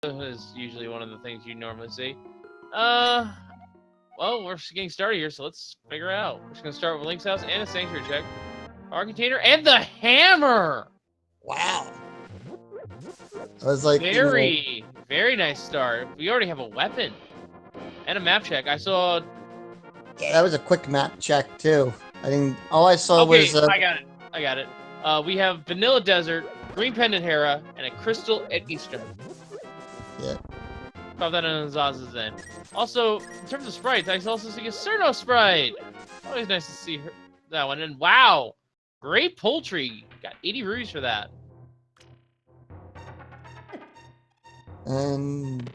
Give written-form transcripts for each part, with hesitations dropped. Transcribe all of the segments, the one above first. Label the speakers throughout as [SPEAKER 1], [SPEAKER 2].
[SPEAKER 1] is usually one of the things you normally see. Well, we're just getting started here, so let's figure it out. We're just gonna start with Link's house and a sanctuary check. Our container and the hammer!
[SPEAKER 2] Wow. I was like,
[SPEAKER 1] very, very nice start. We already have a weapon. And a map check. I saw...
[SPEAKER 2] Yeah, that was a quick map check, too. All I saw was...
[SPEAKER 1] I got it. We have Vanilla Desert, Green Pendant Hera, and a Crystal at Eastern.
[SPEAKER 2] Yeah.
[SPEAKER 1] Pop that in Zaz's end. Also, in terms of sprites, I also see a Cerno sprite. Always nice to see that one. And wow, great poultry. Got 80 rupees for that.
[SPEAKER 2] And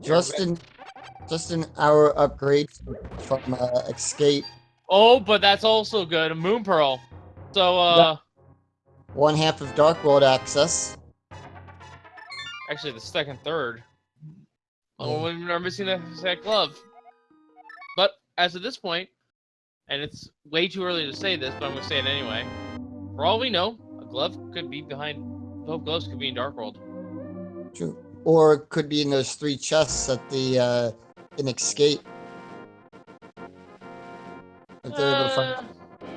[SPEAKER 2] just an hour upgrade from Escape.
[SPEAKER 1] Oh, but that's also good. A Moon Pearl. So,
[SPEAKER 2] Yep. 1/2 of Dark World access.
[SPEAKER 1] Actually, the second, third. Oh, we're missing that glove. But as of this point, and it's way too early to say this, but I'm going to say it anyway. For all we know, a glove could be behind... Both gloves could be in Dark World.
[SPEAKER 2] True. Or it could be in those 3 chests at the in Escape. If they're able to find...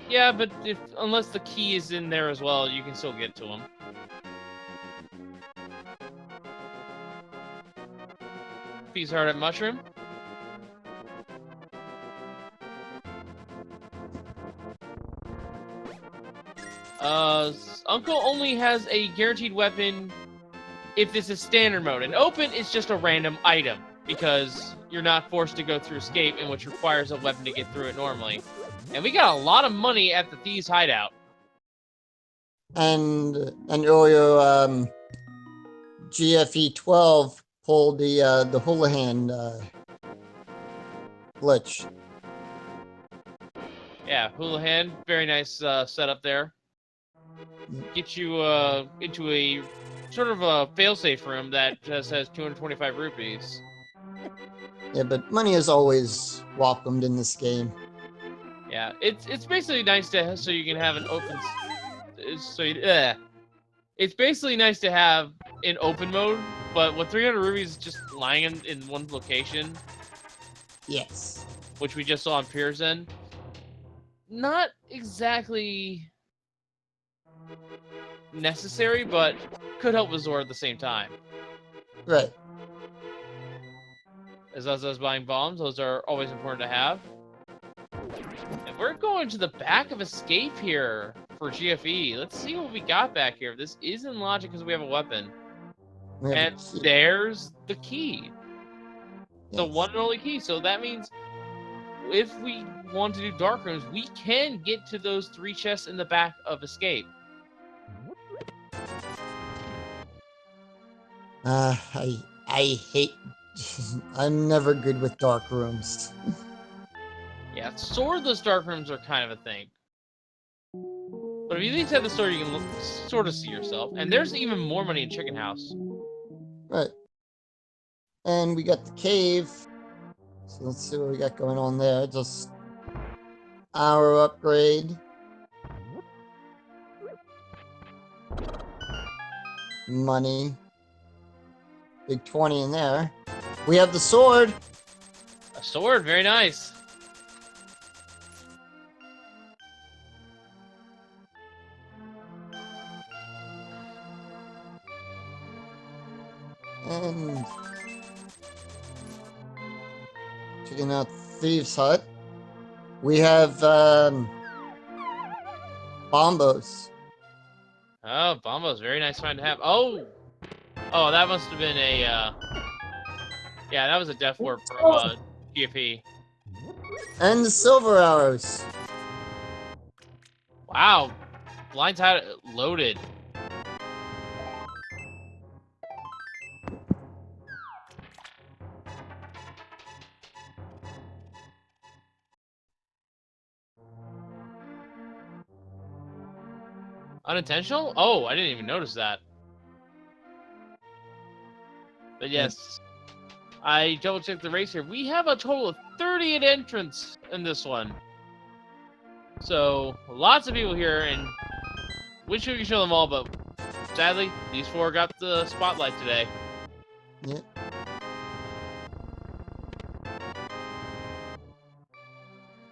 [SPEAKER 1] Yeah, but unless the key is in there as well, you can still get to them. Piece hard at mushroom. Uncle only has a guaranteed weapon if this is standard mode. And open is just a random item because you're not forced to go through escape, and which requires a weapon to get through it normally. And we got a lot of money at the Thieves' Hideout.
[SPEAKER 2] And earlier, GFE 12 pulled the hula hand glitch.
[SPEAKER 1] Yeah, hula hand, very nice setup there. Get you into a sort of a failsafe room that just has 225 rupees.
[SPEAKER 2] Yeah, but money is always welcomed in this game.
[SPEAKER 1] Yeah, it's basically nice to so you can have an open. It's basically nice to have in open mode, but with 300 rupees just lying in one location.
[SPEAKER 2] Yes.
[SPEAKER 1] Which we just saw on Pier's End. Not exactly necessary, but could help with Zora at the same time.
[SPEAKER 2] Right.
[SPEAKER 1] As us as buying bombs, those are always important to have. And we're going to the back of Escape here for GFE. Let's see what we got back here. This is in logic because we have a weapon. And there's the key. Yes. The one and only key. So that means if we want to do dark rooms, we can get to those 3 chests in the back of Escape.
[SPEAKER 2] I hate... I'm never good with dark rooms.
[SPEAKER 1] Yeah, swordless dark rooms are kind of a thing. But if you at least have the sword, you can sort of see yourself. And there's even more money in Chicken House.
[SPEAKER 2] Right. And we got the cave. So let's see what we got going on there. Just our upgrade. Money. Big 20 in there. We have the sword.
[SPEAKER 1] A sword, very nice.
[SPEAKER 2] And checking out Thieves' Hut. We have Bombos.
[SPEAKER 1] Oh, Bombo's very nice find to have. Oh, that must have been a yeah, that was a death warp from GFE.
[SPEAKER 2] And the silver arrows.
[SPEAKER 1] Wow, blindside loaded. Unintentional? Oh, I didn't even notice that. But yes, I double-checked the race here. We have a total of 38 entrants in this one. So, lots of people here, and wish we could show them all, but Sadly, these four got the spotlight today.
[SPEAKER 2] Yep.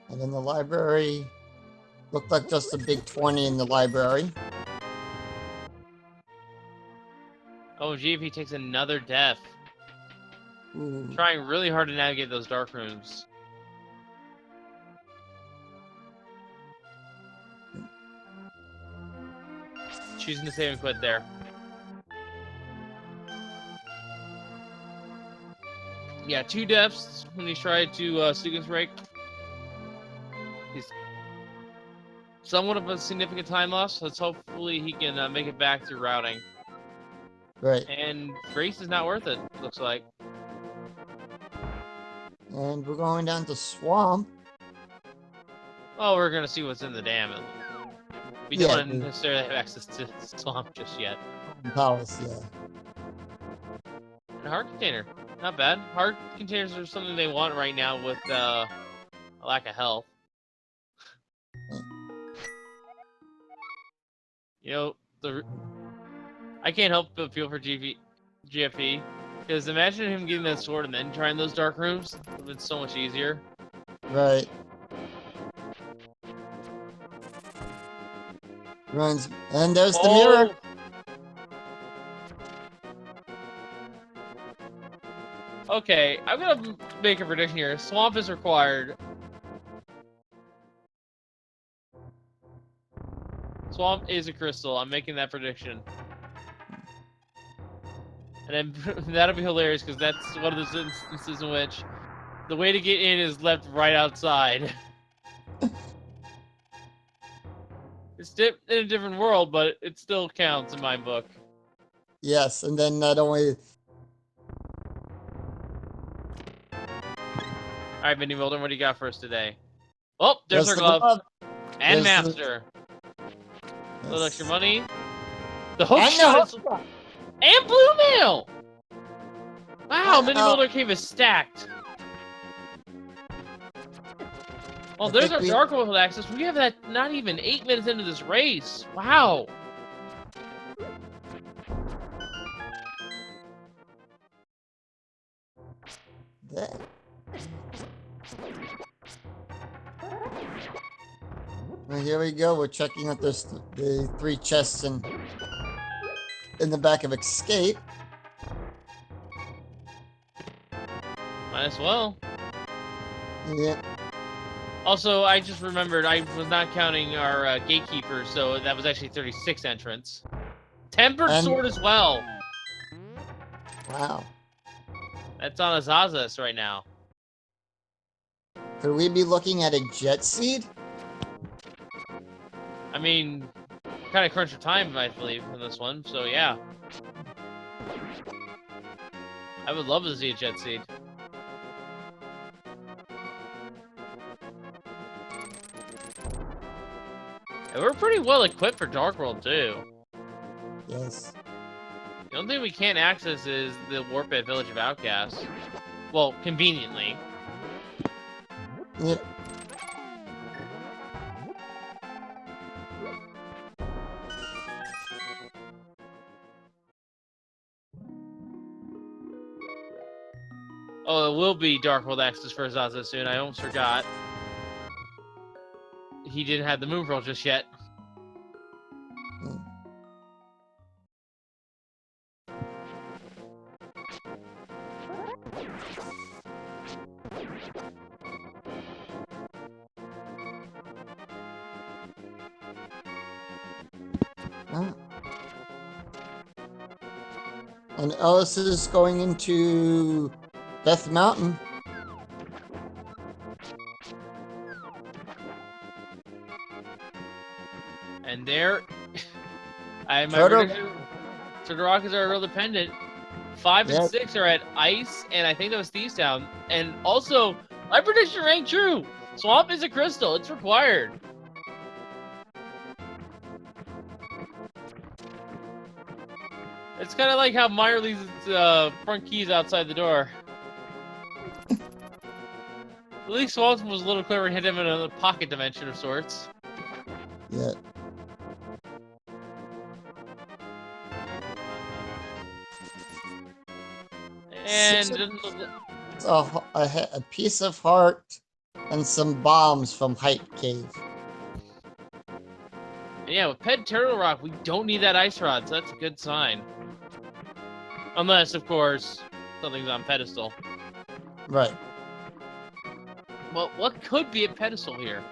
[SPEAKER 2] And in the library, looked like just a big 20 in the library.
[SPEAKER 1] Oh, gee, if he takes another death.
[SPEAKER 2] Ooh.
[SPEAKER 1] Trying really hard to navigate those dark rooms. Choosing to save and quit there. Yeah, 2 deaths when he tried to sequence break. He's somewhat of a significant time loss. Let's hopefully he can make it back through routing.
[SPEAKER 2] Right.
[SPEAKER 1] And Grace is not worth it, looks like.
[SPEAKER 2] And we're going down to Swamp.
[SPEAKER 1] Oh, we're going to see what's in the dam. We don't necessarily have access to Swamp just yet.
[SPEAKER 2] Palace, yeah.
[SPEAKER 1] And a heart container. Not bad. Heart containers are something they want right now with a lack of health. You know, I can't help but feel for GFE. Because imagine him getting that sword and then trying those dark rooms. It would have been so much easier.
[SPEAKER 2] Right. Runs. And there's the mirror.
[SPEAKER 1] Okay, I'm gonna make a prediction here. Swamp is required. Swamp is a crystal. I'm making that prediction. And then that'll be hilarious because that's one of those instances in which the way to get in is left right outside. It's in a different world, but it still counts in my book.
[SPEAKER 2] Yes, and then not only...
[SPEAKER 1] Alright, Minnie Mulder, what do you got for us today? Oh, there's our
[SPEAKER 2] the
[SPEAKER 1] glove. And
[SPEAKER 2] there's
[SPEAKER 1] Master.
[SPEAKER 2] Yes.
[SPEAKER 1] A little extra money. The hook
[SPEAKER 2] and
[SPEAKER 1] shot is...
[SPEAKER 2] shot.
[SPEAKER 1] And blue mail! Wow, Minnie Mulder Cave is stacked. Well, there's our Dark World access. We have that not even 8 minutes into this race. Wow.
[SPEAKER 2] That. Well, here we go. We're checking out the 3 chests in the back of Escape.
[SPEAKER 1] Might as well.
[SPEAKER 2] Yeah.
[SPEAKER 1] Also, I just remembered I was not counting our gatekeeper, so that was actually 36 entrants. Tempered sword as well.
[SPEAKER 2] Wow.
[SPEAKER 1] That's on Azazas right now.
[SPEAKER 2] Could we be looking at a jet seed?
[SPEAKER 1] I mean, kind of crunch for time, I believe, in this one, so yeah. I would love to see a jet seed. And we're pretty well equipped for Dark World, too.
[SPEAKER 2] Yes.
[SPEAKER 1] The only thing we can't access is the warp at Village of Outcasts. Well, conveniently.
[SPEAKER 2] Yep.
[SPEAKER 1] Oh, it will be Dark World access for Zaza soon. I almost forgot. He didn't have the move roll just yet.
[SPEAKER 2] And Ellis is going into Death Mountain.
[SPEAKER 1] And there, my prediction, Turtle is our real dependent. 5 and 6 are at Ice, and I think that was Thieves Town. And also, my prediction rang true. Swamp is a crystal. It's required. It's kind of like how Meyer leaves its front keys outside the door. At least Swamp was a little clever and hit him in a pocket dimension of sorts.
[SPEAKER 2] Yeah.
[SPEAKER 1] And it doesn't look
[SPEAKER 2] It's a piece of heart and some bombs from Hype Cave.
[SPEAKER 1] and yeah, with Ped Turtle Rock, we don't need that ice rod, so that's a good sign. Unless, of course, something's on pedestal.
[SPEAKER 2] Right.
[SPEAKER 1] Well, what could be a pedestal here?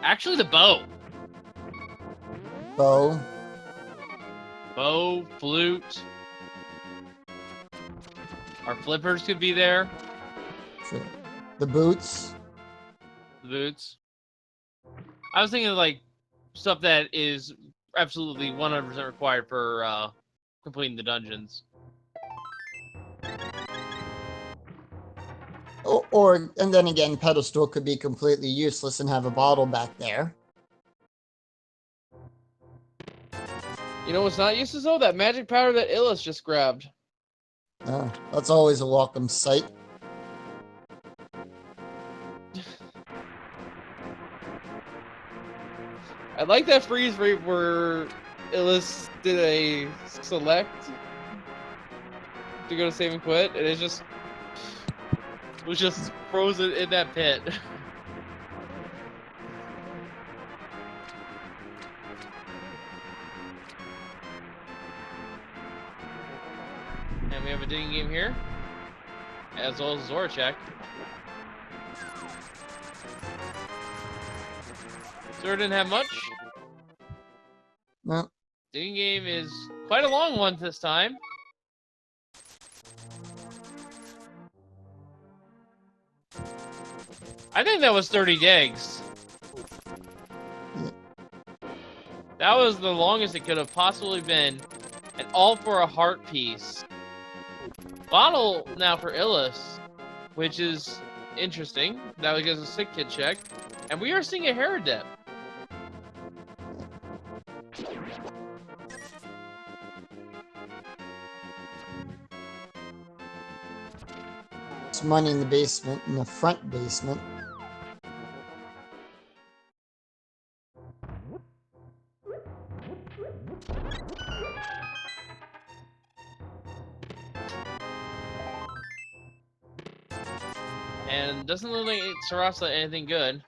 [SPEAKER 1] Actually the bow.
[SPEAKER 2] Bow.
[SPEAKER 1] Bow, flute. Our flippers could be there.
[SPEAKER 2] Sure. The boots.
[SPEAKER 1] The boots. I was thinking of, like, stuff that is absolutely 100% required for completing the dungeons.
[SPEAKER 2] And then again, pedestal could be completely useless and have a bottle back there.
[SPEAKER 1] You know what's not useless though? That magic powder that Illis just grabbed.
[SPEAKER 2] That's always a welcome sight.
[SPEAKER 1] I like that freeze rate where Illis did a select to go to save and quit, and it just was just frozen in that pit. And we have a digging game here, as well as Zora check. Zora didn't have much.
[SPEAKER 2] No.
[SPEAKER 1] Digging game is quite a long one this time. I think that was 30 digs. That was the longest it could have possibly been, and all for a heart piece. Bottle now for Illis, which is interesting. Now he gets a sick kid check, and we are seeing a Herodep.
[SPEAKER 2] It's money in the basement, in the front basement.
[SPEAKER 1] And doesn't look like Sarasa anything good.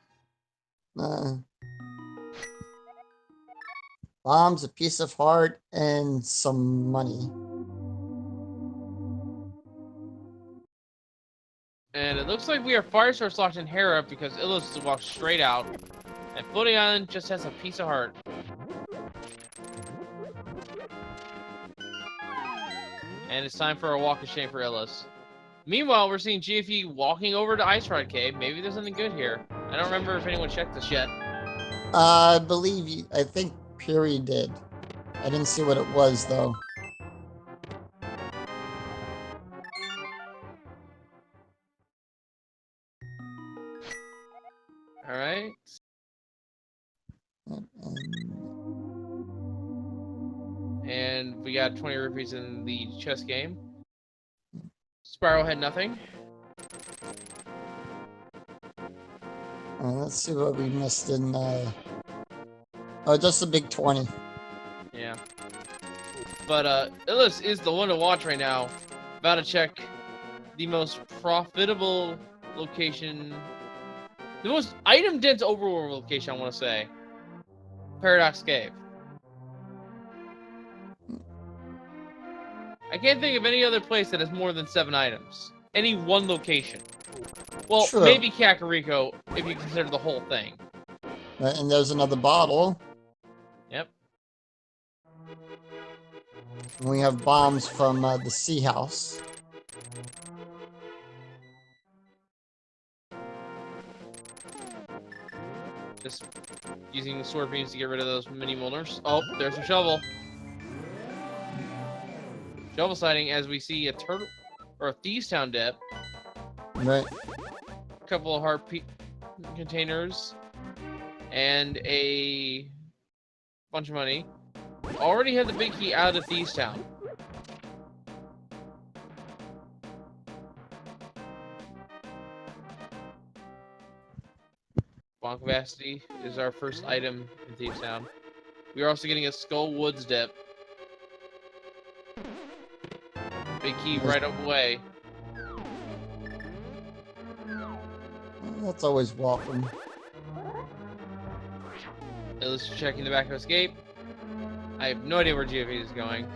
[SPEAKER 2] Bombs, a piece of heart, and some money.
[SPEAKER 1] And it looks like we are fire source locked in Hera because Illis walks straight out. And Floating Island just has a piece of heart. And it's time for a walk of shame for Illis. Meanwhile, we're seeing GFE walking over to Ice Rod Cave. Maybe there's something good here. I don't remember if anyone checked this yet.
[SPEAKER 2] I think Piri did. I didn't see what it was, though.
[SPEAKER 1] Alright. And we got 20 rupees in the chess game. Sparrow had nothing.
[SPEAKER 2] Let's see what we missed in, oh, just a big 20.
[SPEAKER 1] Yeah. But, Illis is the one to watch right now. About to check the most profitable location, the most item-dense overworld location, I want to say. Paradox Cave. I can't think of any other place that has more than 7 items. Any one location. Well,
[SPEAKER 2] True.
[SPEAKER 1] maybe Kakariko, if you consider the whole thing.
[SPEAKER 2] And there's another bottle.
[SPEAKER 1] Yep.
[SPEAKER 2] And we have bombs from the Sea House.
[SPEAKER 1] Just using the sword beams to get rid of those mini molars. Oh, there's a shovel. Shovel sighting as we see a turtle or a Thieves Town dip.
[SPEAKER 2] Right.
[SPEAKER 1] A couple of heart containers and a bunch of money. Already had the big key out of Thieves Town. Bonk Capacity is our first item in Thieves Town. We are also getting a Skull Woods dip. Big key right away.
[SPEAKER 2] That's always welcome.
[SPEAKER 1] Let's checking the back of escape. I have no idea where GFE is going.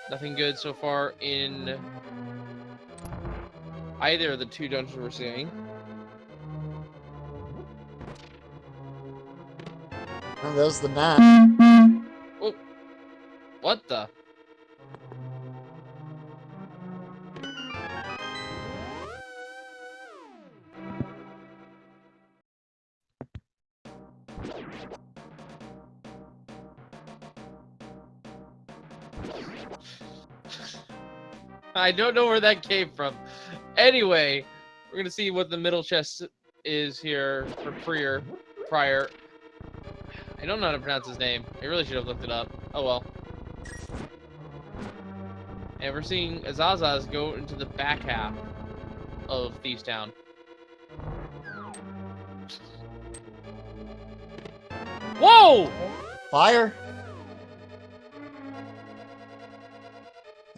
[SPEAKER 1] Nothing good so far in either of the two dungeons we're seeing.
[SPEAKER 2] And there's the map.
[SPEAKER 1] Oh, what the? I don't know where that came from. Anyway, we're gonna see what the middle chest is here for Prior. I don't know how to pronounce his name. I really should have looked it up. Oh well. And we're seeing Azazas go into the back half of Thieves Town. Whoa!
[SPEAKER 2] Fire.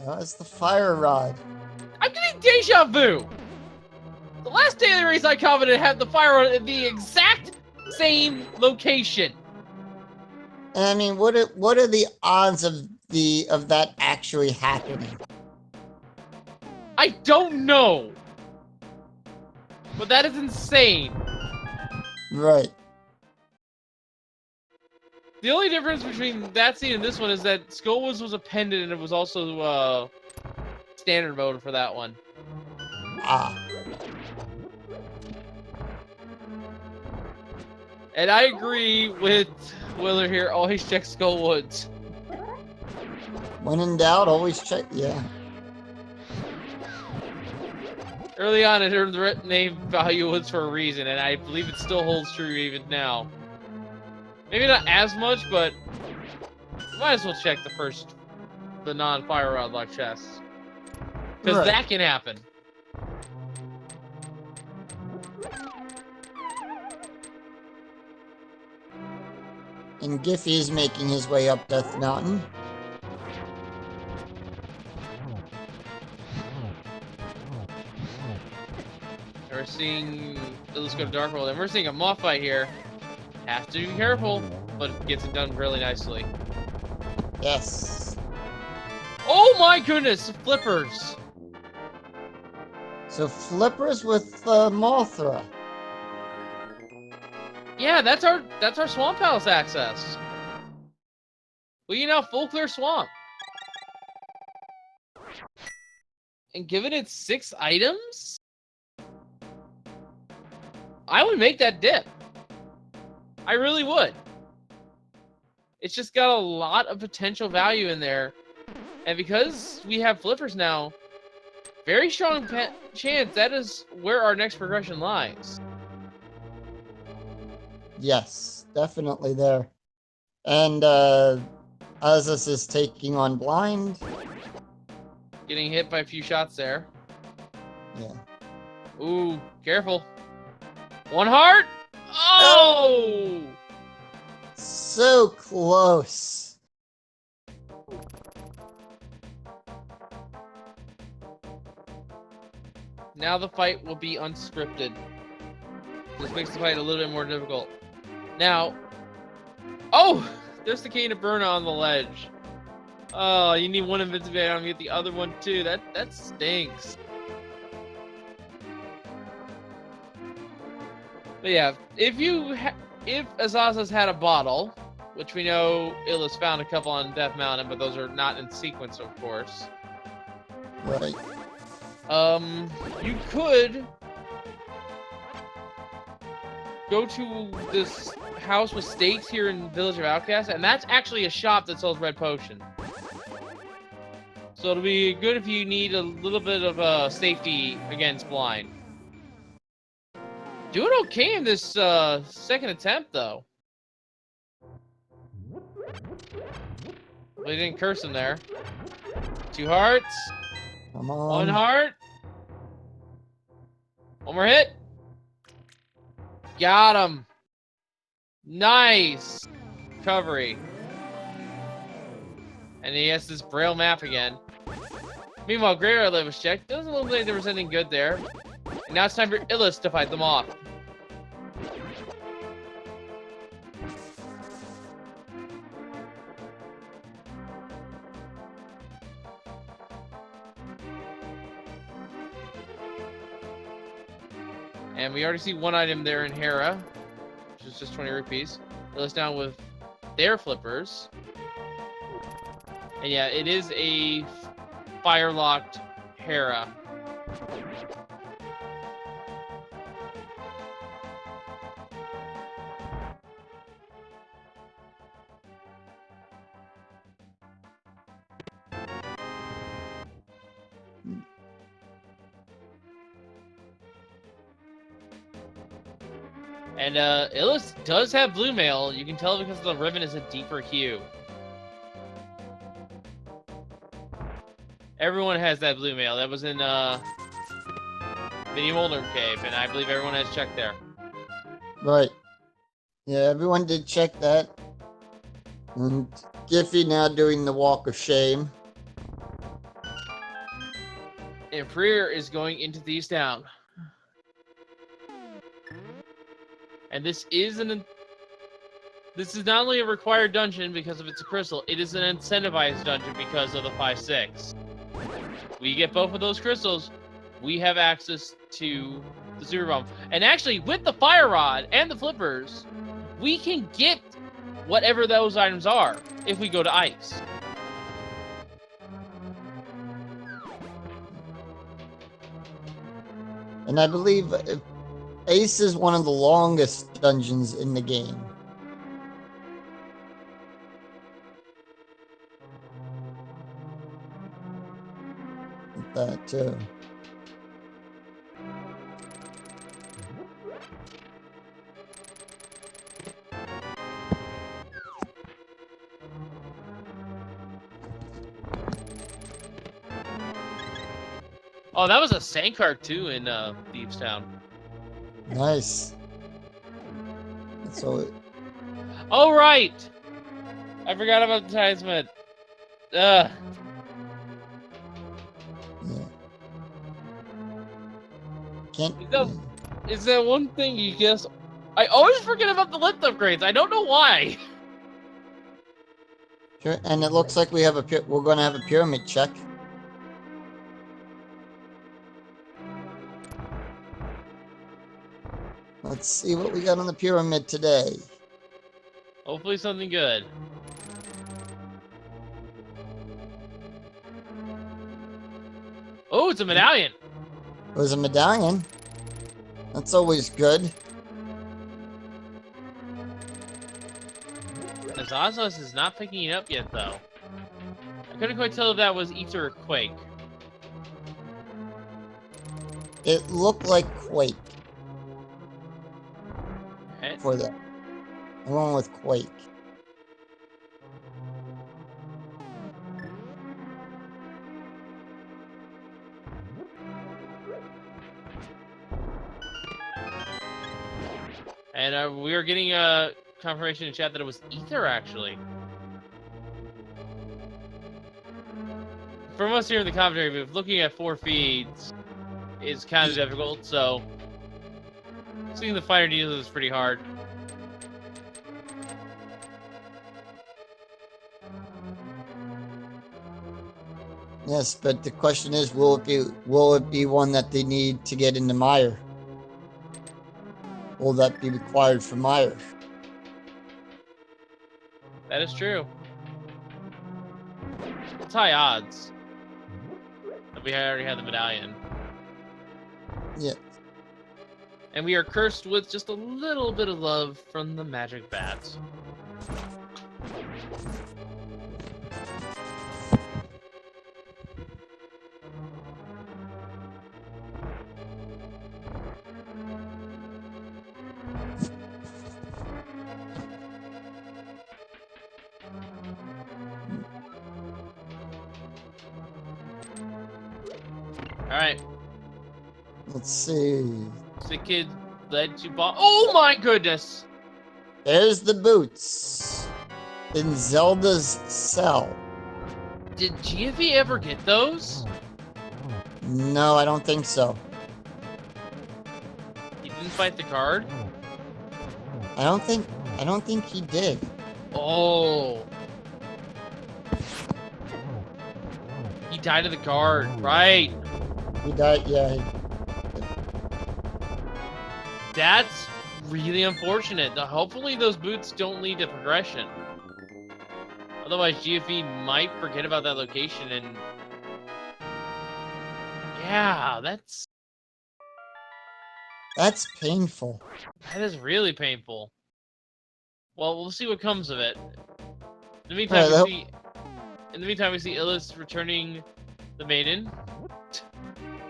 [SPEAKER 2] That's the fire rod.
[SPEAKER 1] I'm getting deja vu! The last daily race I commented had the fire rod in the exact same location.
[SPEAKER 2] And I mean, what are the odds of that actually happening?
[SPEAKER 1] I don't know. But that is insane.
[SPEAKER 2] Right.
[SPEAKER 1] The only difference between that scene and this one is that Skullwoods was appended and it was also standard mode for that one.
[SPEAKER 2] Ah.
[SPEAKER 1] And I agree with Willard here. Always check Skullwoods.
[SPEAKER 2] When in doubt, always check. Yeah.
[SPEAKER 1] Early on, it heard the name value was for a reason, and I believe it still holds true even now. Maybe not as much, but might as well check the non-fire rod lock chests. Because
[SPEAKER 2] Right.
[SPEAKER 1] that can happen.
[SPEAKER 2] And Giffy is making his way up Death Mountain.
[SPEAKER 1] And we're seeing, let's go to Dark World, and we're seeing a moth fight here. Have to be careful, but it gets it done really nicely.
[SPEAKER 2] Yes.
[SPEAKER 1] Oh my goodness, flippers!
[SPEAKER 2] So flippers with Mothra.
[SPEAKER 1] Yeah, that's our Swamp Palace access. We can now full clear swamp. And given it 6 items, I would make that dip. I really would. It's just got a lot of potential value in there. And because we have flippers now, very strong chance that is where our next progression lies.
[SPEAKER 2] Yes, definitely there. And Azus is taking on Blind.
[SPEAKER 1] Getting hit by a few shots there.
[SPEAKER 2] Yeah.
[SPEAKER 1] Ooh, careful. One heart. Oh!
[SPEAKER 2] So close.
[SPEAKER 1] Now the fight will be unscripted. This makes the fight a little bit more difficult. Now, oh, there's the Cane of Burna on the ledge. Oh, you need one invincibility item to get the other one too. That stinks. But yeah, if Azaza's had a bottle, which we know Illa's found a couple on Death Mountain, but those are not in sequence, of course.
[SPEAKER 2] Right.
[SPEAKER 1] You could go to this house with stakes here in Village of Outcasts, and that's actually a shop that sells red potion. So it'll be good if you need a little bit of safety against blind. Doing okay in this second attempt, though. Well, he didn't curse him there. 2 hearts.
[SPEAKER 2] Come on.
[SPEAKER 1] 1 heart. 1 more hit. Got him. Nice. Recovery. And he has this braille map again. Meanwhile, Graveyard Light was checked. Doesn't look like there was anything good there. And now it's time for Illis to fight them off. And we already see one item there in Hera, which is just 20 rupees. Illis down with their flippers. And yeah, it is a fire-locked Hera. And Illis does have blue mail. You can tell because the ribbon is a deeper hue. Everyone has that blue mail. That was in Mini Molder Cave, and I believe everyone has checked there.
[SPEAKER 2] Right. Yeah, everyone did check that. And Giffy now doing the walk of shame.
[SPEAKER 1] And Freer is going into Thieves Town. And this is not only a required dungeon because of its crystal, it is an incentivized dungeon because of the 5/6. We get both of those crystals, we have access to the Super Bomb. And actually, with the Fire Rod and the Flippers, we can get whatever those items are if we go to Ice.
[SPEAKER 2] And I believe Ace is one of the longest dungeons in the game. That too.
[SPEAKER 1] Oh, that was a Sandcart too in Thieves Town.
[SPEAKER 2] Nice. So.
[SPEAKER 1] Oh right, I forgot about the advertisement.
[SPEAKER 2] Yeah. Can't.
[SPEAKER 1] Is that one thing you guess? I always forget about the lift upgrades. I don't know why.
[SPEAKER 2] Sure. And it looks like we're going to have a pyramid check. Let's see what we got on the pyramid today.
[SPEAKER 1] Hopefully something good. Oh, it's a medallion.
[SPEAKER 2] It was a medallion. That's always good.
[SPEAKER 1] Azazos is not picking it up yet, though. I couldn't quite tell if that was Ether or Quake.
[SPEAKER 2] It looked like Quake.
[SPEAKER 1] Okay.
[SPEAKER 2] For that. I went with Quake.
[SPEAKER 1] And we were getting a confirmation in chat that it was Ether, actually. From us here in the commentary, but looking at 4 feeds is kind of difficult, so seeing the finer details is pretty hard.
[SPEAKER 2] Yes, but the question is, will it be one that they need to get into Mire? Will that be required for Mire?
[SPEAKER 1] That is true. It's high odds that we already had the medallion.
[SPEAKER 2] Yeah.
[SPEAKER 1] And we are cursed with just a little bit of love from the magic bats. Alright.
[SPEAKER 2] Let's see.
[SPEAKER 1] The kid led to bomb. Oh my goodness!
[SPEAKER 2] There's the boots in Zelda's cell.
[SPEAKER 1] Did GFE ever get those?
[SPEAKER 2] No, I don't think so.
[SPEAKER 1] He didn't fight the card?
[SPEAKER 2] I don't think he did.
[SPEAKER 1] Oh. He died to the card, right.
[SPEAKER 2] He died, yeah.
[SPEAKER 1] That's really unfortunate. Hopefully those boots don't lead to progression. Otherwise, GFE might forget about that location and... Yeah,
[SPEAKER 2] That's painful.
[SPEAKER 1] that is really painful. Well, we'll see what comes of it. In the meantime,
[SPEAKER 2] Alright,
[SPEAKER 1] we see Illis returning the maiden.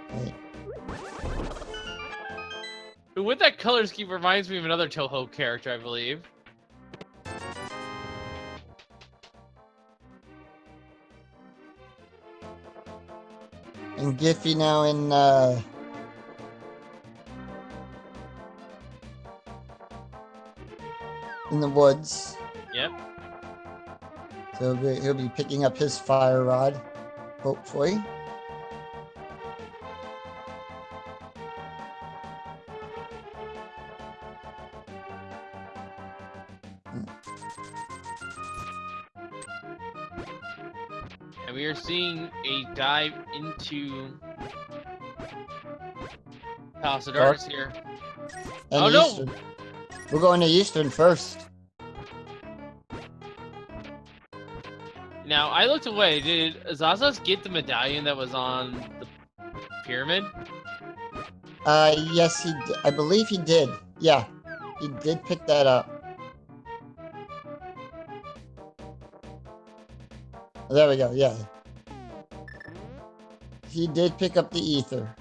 [SPEAKER 2] Right.
[SPEAKER 1] Who, with that color scheme, reminds me of another Toho character, I believe.
[SPEAKER 2] And Giffy now in the woods.
[SPEAKER 1] Yep.
[SPEAKER 2] So he'll be picking up his fire rod, hopefully.
[SPEAKER 1] And we are seeing a dive into Palace of Darkness here.
[SPEAKER 2] And
[SPEAKER 1] Oh, no!
[SPEAKER 2] Eastern. We're going to Eastern first.
[SPEAKER 1] Now, I looked away. Did Azazas get the medallion that was on the pyramid?
[SPEAKER 2] Yes, I believe he did. Yeah, he did pick that up. There we go, yeah. He did pick up the ether.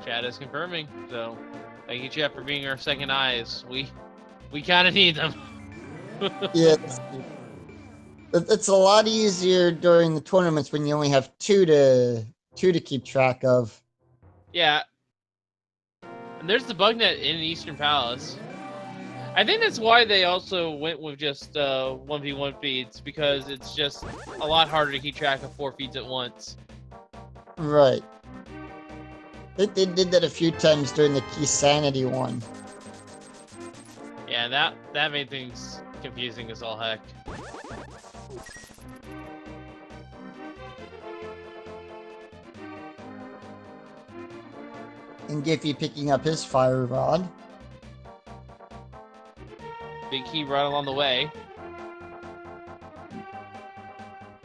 [SPEAKER 1] Chad is confirming, so thank you, Chad, for being our second eyes. We kind of need them.
[SPEAKER 2] Yeah, it's a lot easier during the tournaments when you only have two to keep track of.
[SPEAKER 1] Yeah. And there's the bug net in Eastern Palace. I think that's why they also went with just 1v1 feeds, because it's just a lot harder to keep track of 4 feeds at once.
[SPEAKER 2] Right. They did that a few times during the Key Sanity one.
[SPEAKER 1] Yeah, that made things confusing as all heck.
[SPEAKER 2] And Giffy picking up his fire rod.
[SPEAKER 1] Big key right along the way.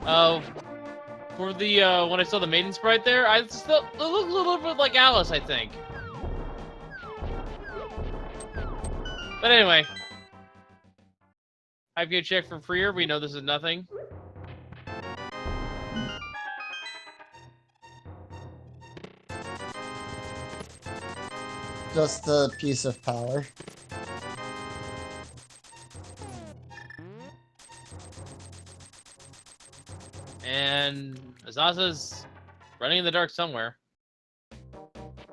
[SPEAKER 1] Oh, for the when I saw the maiden sprite there, it looked a little bit like Alice, I think. But anyway, IPO check from Freer. We know this is nothing.
[SPEAKER 2] Just a piece of power.
[SPEAKER 1] And Azaza's running in the dark somewhere.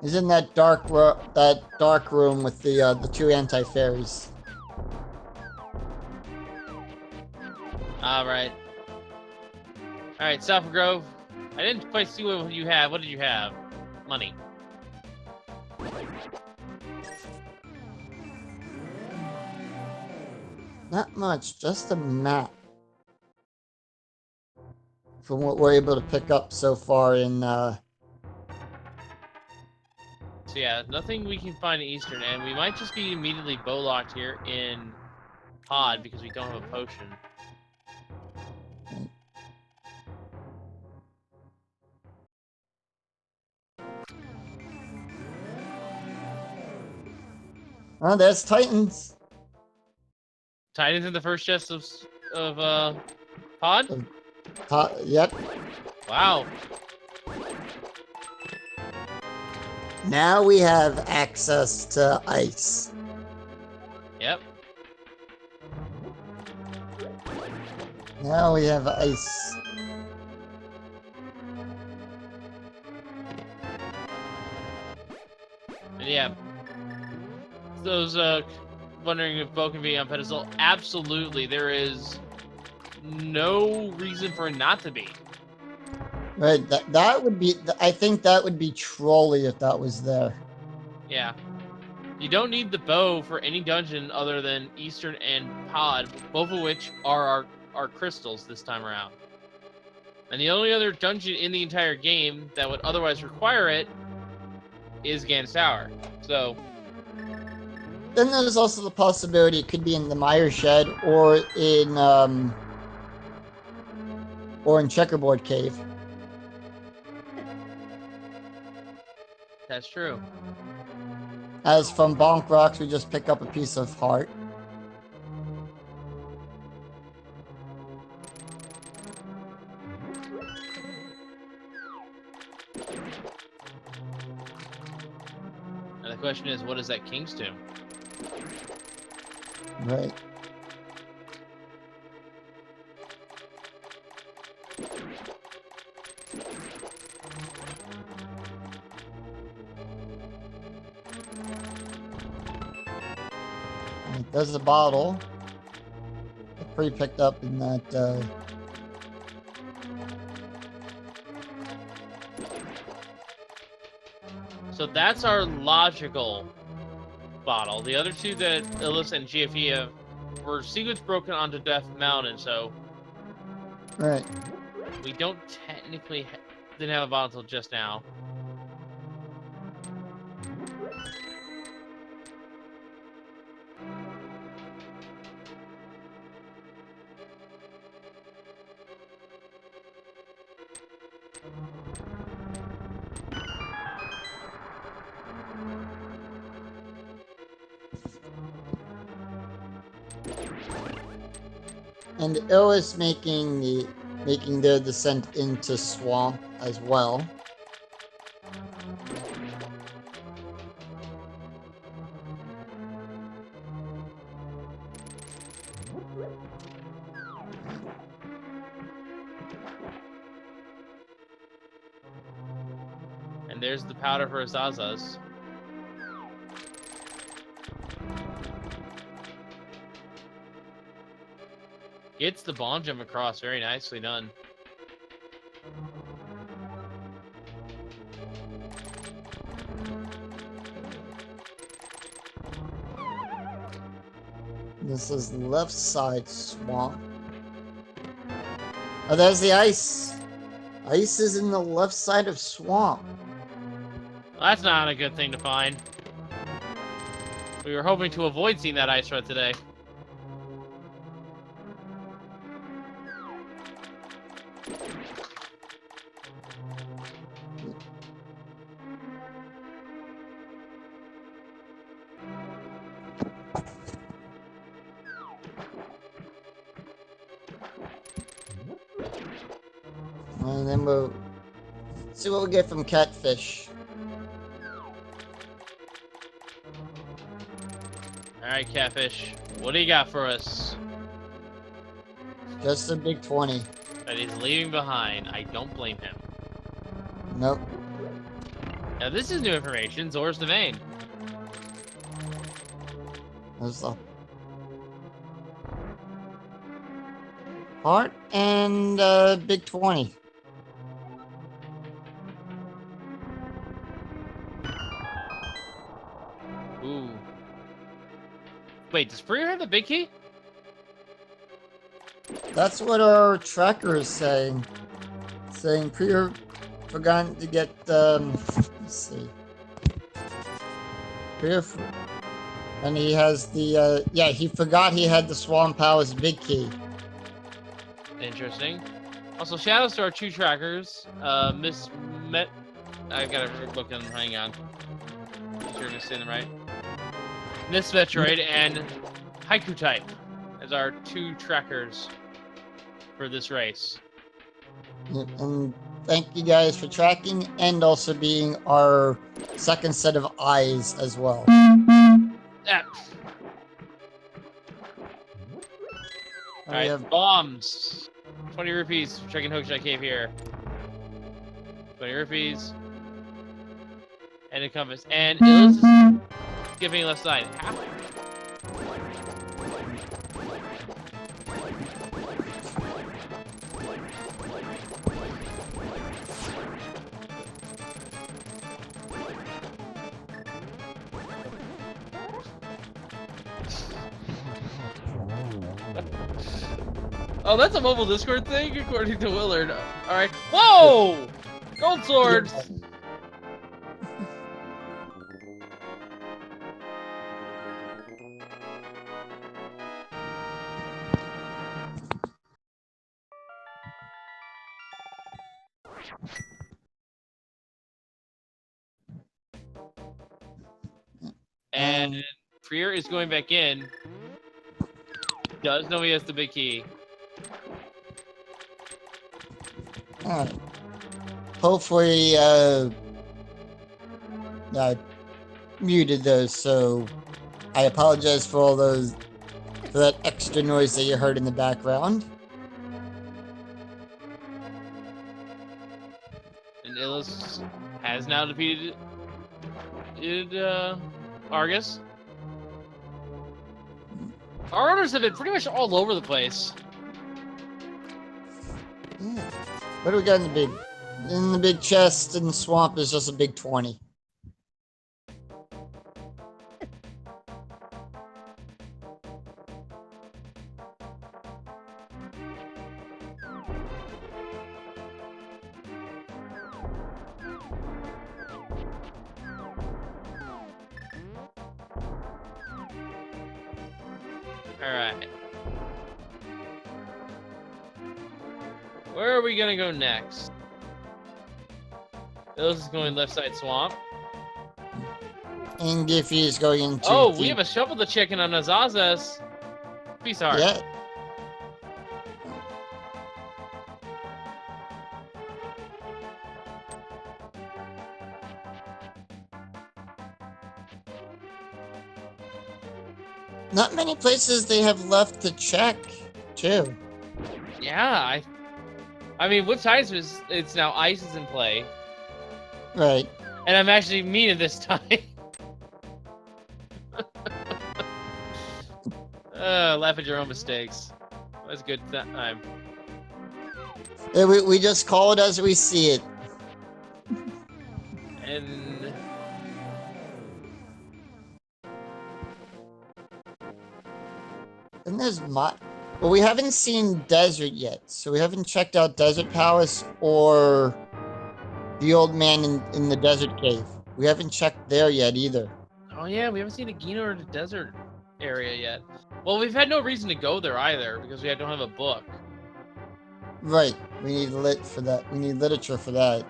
[SPEAKER 2] He's in that dark room with the two anti-fairies.
[SPEAKER 1] Alright. Alright, Saffron Grove. I didn't quite see what you have. What did you have? Money.
[SPEAKER 2] Not much, just a map. From what we're able to pick up so far in
[SPEAKER 1] So yeah, nothing we can find in Eastern, and we might just be immediately bow locked here in Pod because we don't have a potion.
[SPEAKER 2] Oh, there's Titans.
[SPEAKER 1] Titans in the first chest of Pod?
[SPEAKER 2] Yep.
[SPEAKER 1] Wow.
[SPEAKER 2] Now we have access to ice.
[SPEAKER 1] Yep.
[SPEAKER 2] Now we have ice.
[SPEAKER 1] And yeah. Those wondering if Bo can be on pedestal. Absolutely, there is no reason for it not to be.
[SPEAKER 2] Right, that would be, I think that would be trolly if that was there.
[SPEAKER 1] Yeah. You don't need the bow for any dungeon other than Eastern and Pod, both of which are our crystals this time around. And the only other dungeon in the entire game that would otherwise require it is Gan's Tower. So
[SPEAKER 2] Then there's also the possibility it could be in the Mire Shed or in Checkerboard Cave.
[SPEAKER 1] that's true.
[SPEAKER 2] As from Bonk Rocks, we just pick up a piece of heart.
[SPEAKER 1] And the question is, what is that King's Tomb?
[SPEAKER 2] Right. Right, there's a bottle. Pretty picked up in that.
[SPEAKER 1] So that's our logical bottle. The other two that Alyssa and GFE have were secrets broken onto Death Mountain, so
[SPEAKER 2] Right.
[SPEAKER 1] we don't technically didn't have a bottle until just now.
[SPEAKER 2] And Ill is making their descent into swamp as well.
[SPEAKER 1] And there's the powder for Azazas. Gets the bomb jump across. Very nicely done.
[SPEAKER 2] This is left side swamp. Oh, there's the ice. Ice is in the left side of swamp.
[SPEAKER 1] Well, that's not a good thing to find. We were hoping to avoid seeing that ice threat today.
[SPEAKER 2] And then we'll see what we get from Catfish.
[SPEAKER 1] Alright, Catfish. What do you got for us?
[SPEAKER 2] Just a big 20.
[SPEAKER 1] That he's leaving behind. I don't blame him.
[SPEAKER 2] Nope.
[SPEAKER 1] Now, this is new information. Zora's Domain.
[SPEAKER 2] There's the heart and big 20.
[SPEAKER 1] Ooh. Wait, does Priya have the big key?
[SPEAKER 2] That's what our tracker is saying. Saying Priya forgot to get let's see. Priya, and he has the yeah, he forgot he had the Swamp Palace big key.
[SPEAKER 1] Interesting. Also, shoutouts to our two trackers. Miss Met. I gotta look in. Hang on. Make sure I'm saying them right. Miss Metroid and Haiku Type as our two trackers for this race.
[SPEAKER 2] And thank you guys for tracking and also being our second set of eyes as well.
[SPEAKER 1] Ah.
[SPEAKER 2] We
[SPEAKER 1] Alright,
[SPEAKER 2] have
[SPEAKER 1] bombs. 20 rupees. Checking Hookshot Cave here. 20 rupees. And a compass. And Illis is skipping left side. How? Oh, that's a mobile Discord thing, according to Willard. All right. Whoa! Gold swords. And Freer is going back in. Does know he has the big key.
[SPEAKER 2] Alright. Hopefully, I muted those, so I apologize for all those, for that extra noise that you heard in the background.
[SPEAKER 1] And Illis has now defeated Argus. Our orders have been pretty much all over the place.
[SPEAKER 2] Yeah. What do we got in the big? In the big chest and swamp is just a big 20.
[SPEAKER 1] Alright. Where are we gonna go next? Illis is going left side swamp.
[SPEAKER 2] And Giffy is going into.
[SPEAKER 1] Oh, we have a shovel the chicken on Azazas. Peace heart.
[SPEAKER 2] Yeah. Not many places they have left to check, too.
[SPEAKER 1] Yeah, I mean, what size is it's now? Ice is in play,
[SPEAKER 2] Right.
[SPEAKER 1] and I'm actually mean at this time. Laugh at your own mistakes. That's a good time.
[SPEAKER 2] Yeah, we just call it as we see it.
[SPEAKER 1] And
[SPEAKER 2] And there's well, we haven't seen Desert yet, so we haven't checked out Desert Palace or the old man in the Desert Cave. We haven't checked there yet either.
[SPEAKER 1] oh yeah, we haven't seen the Gino or the desert area yet. Well, we've had no reason to go there either because we don't have a book.
[SPEAKER 2] Right. We need lit for that. We need literature for that.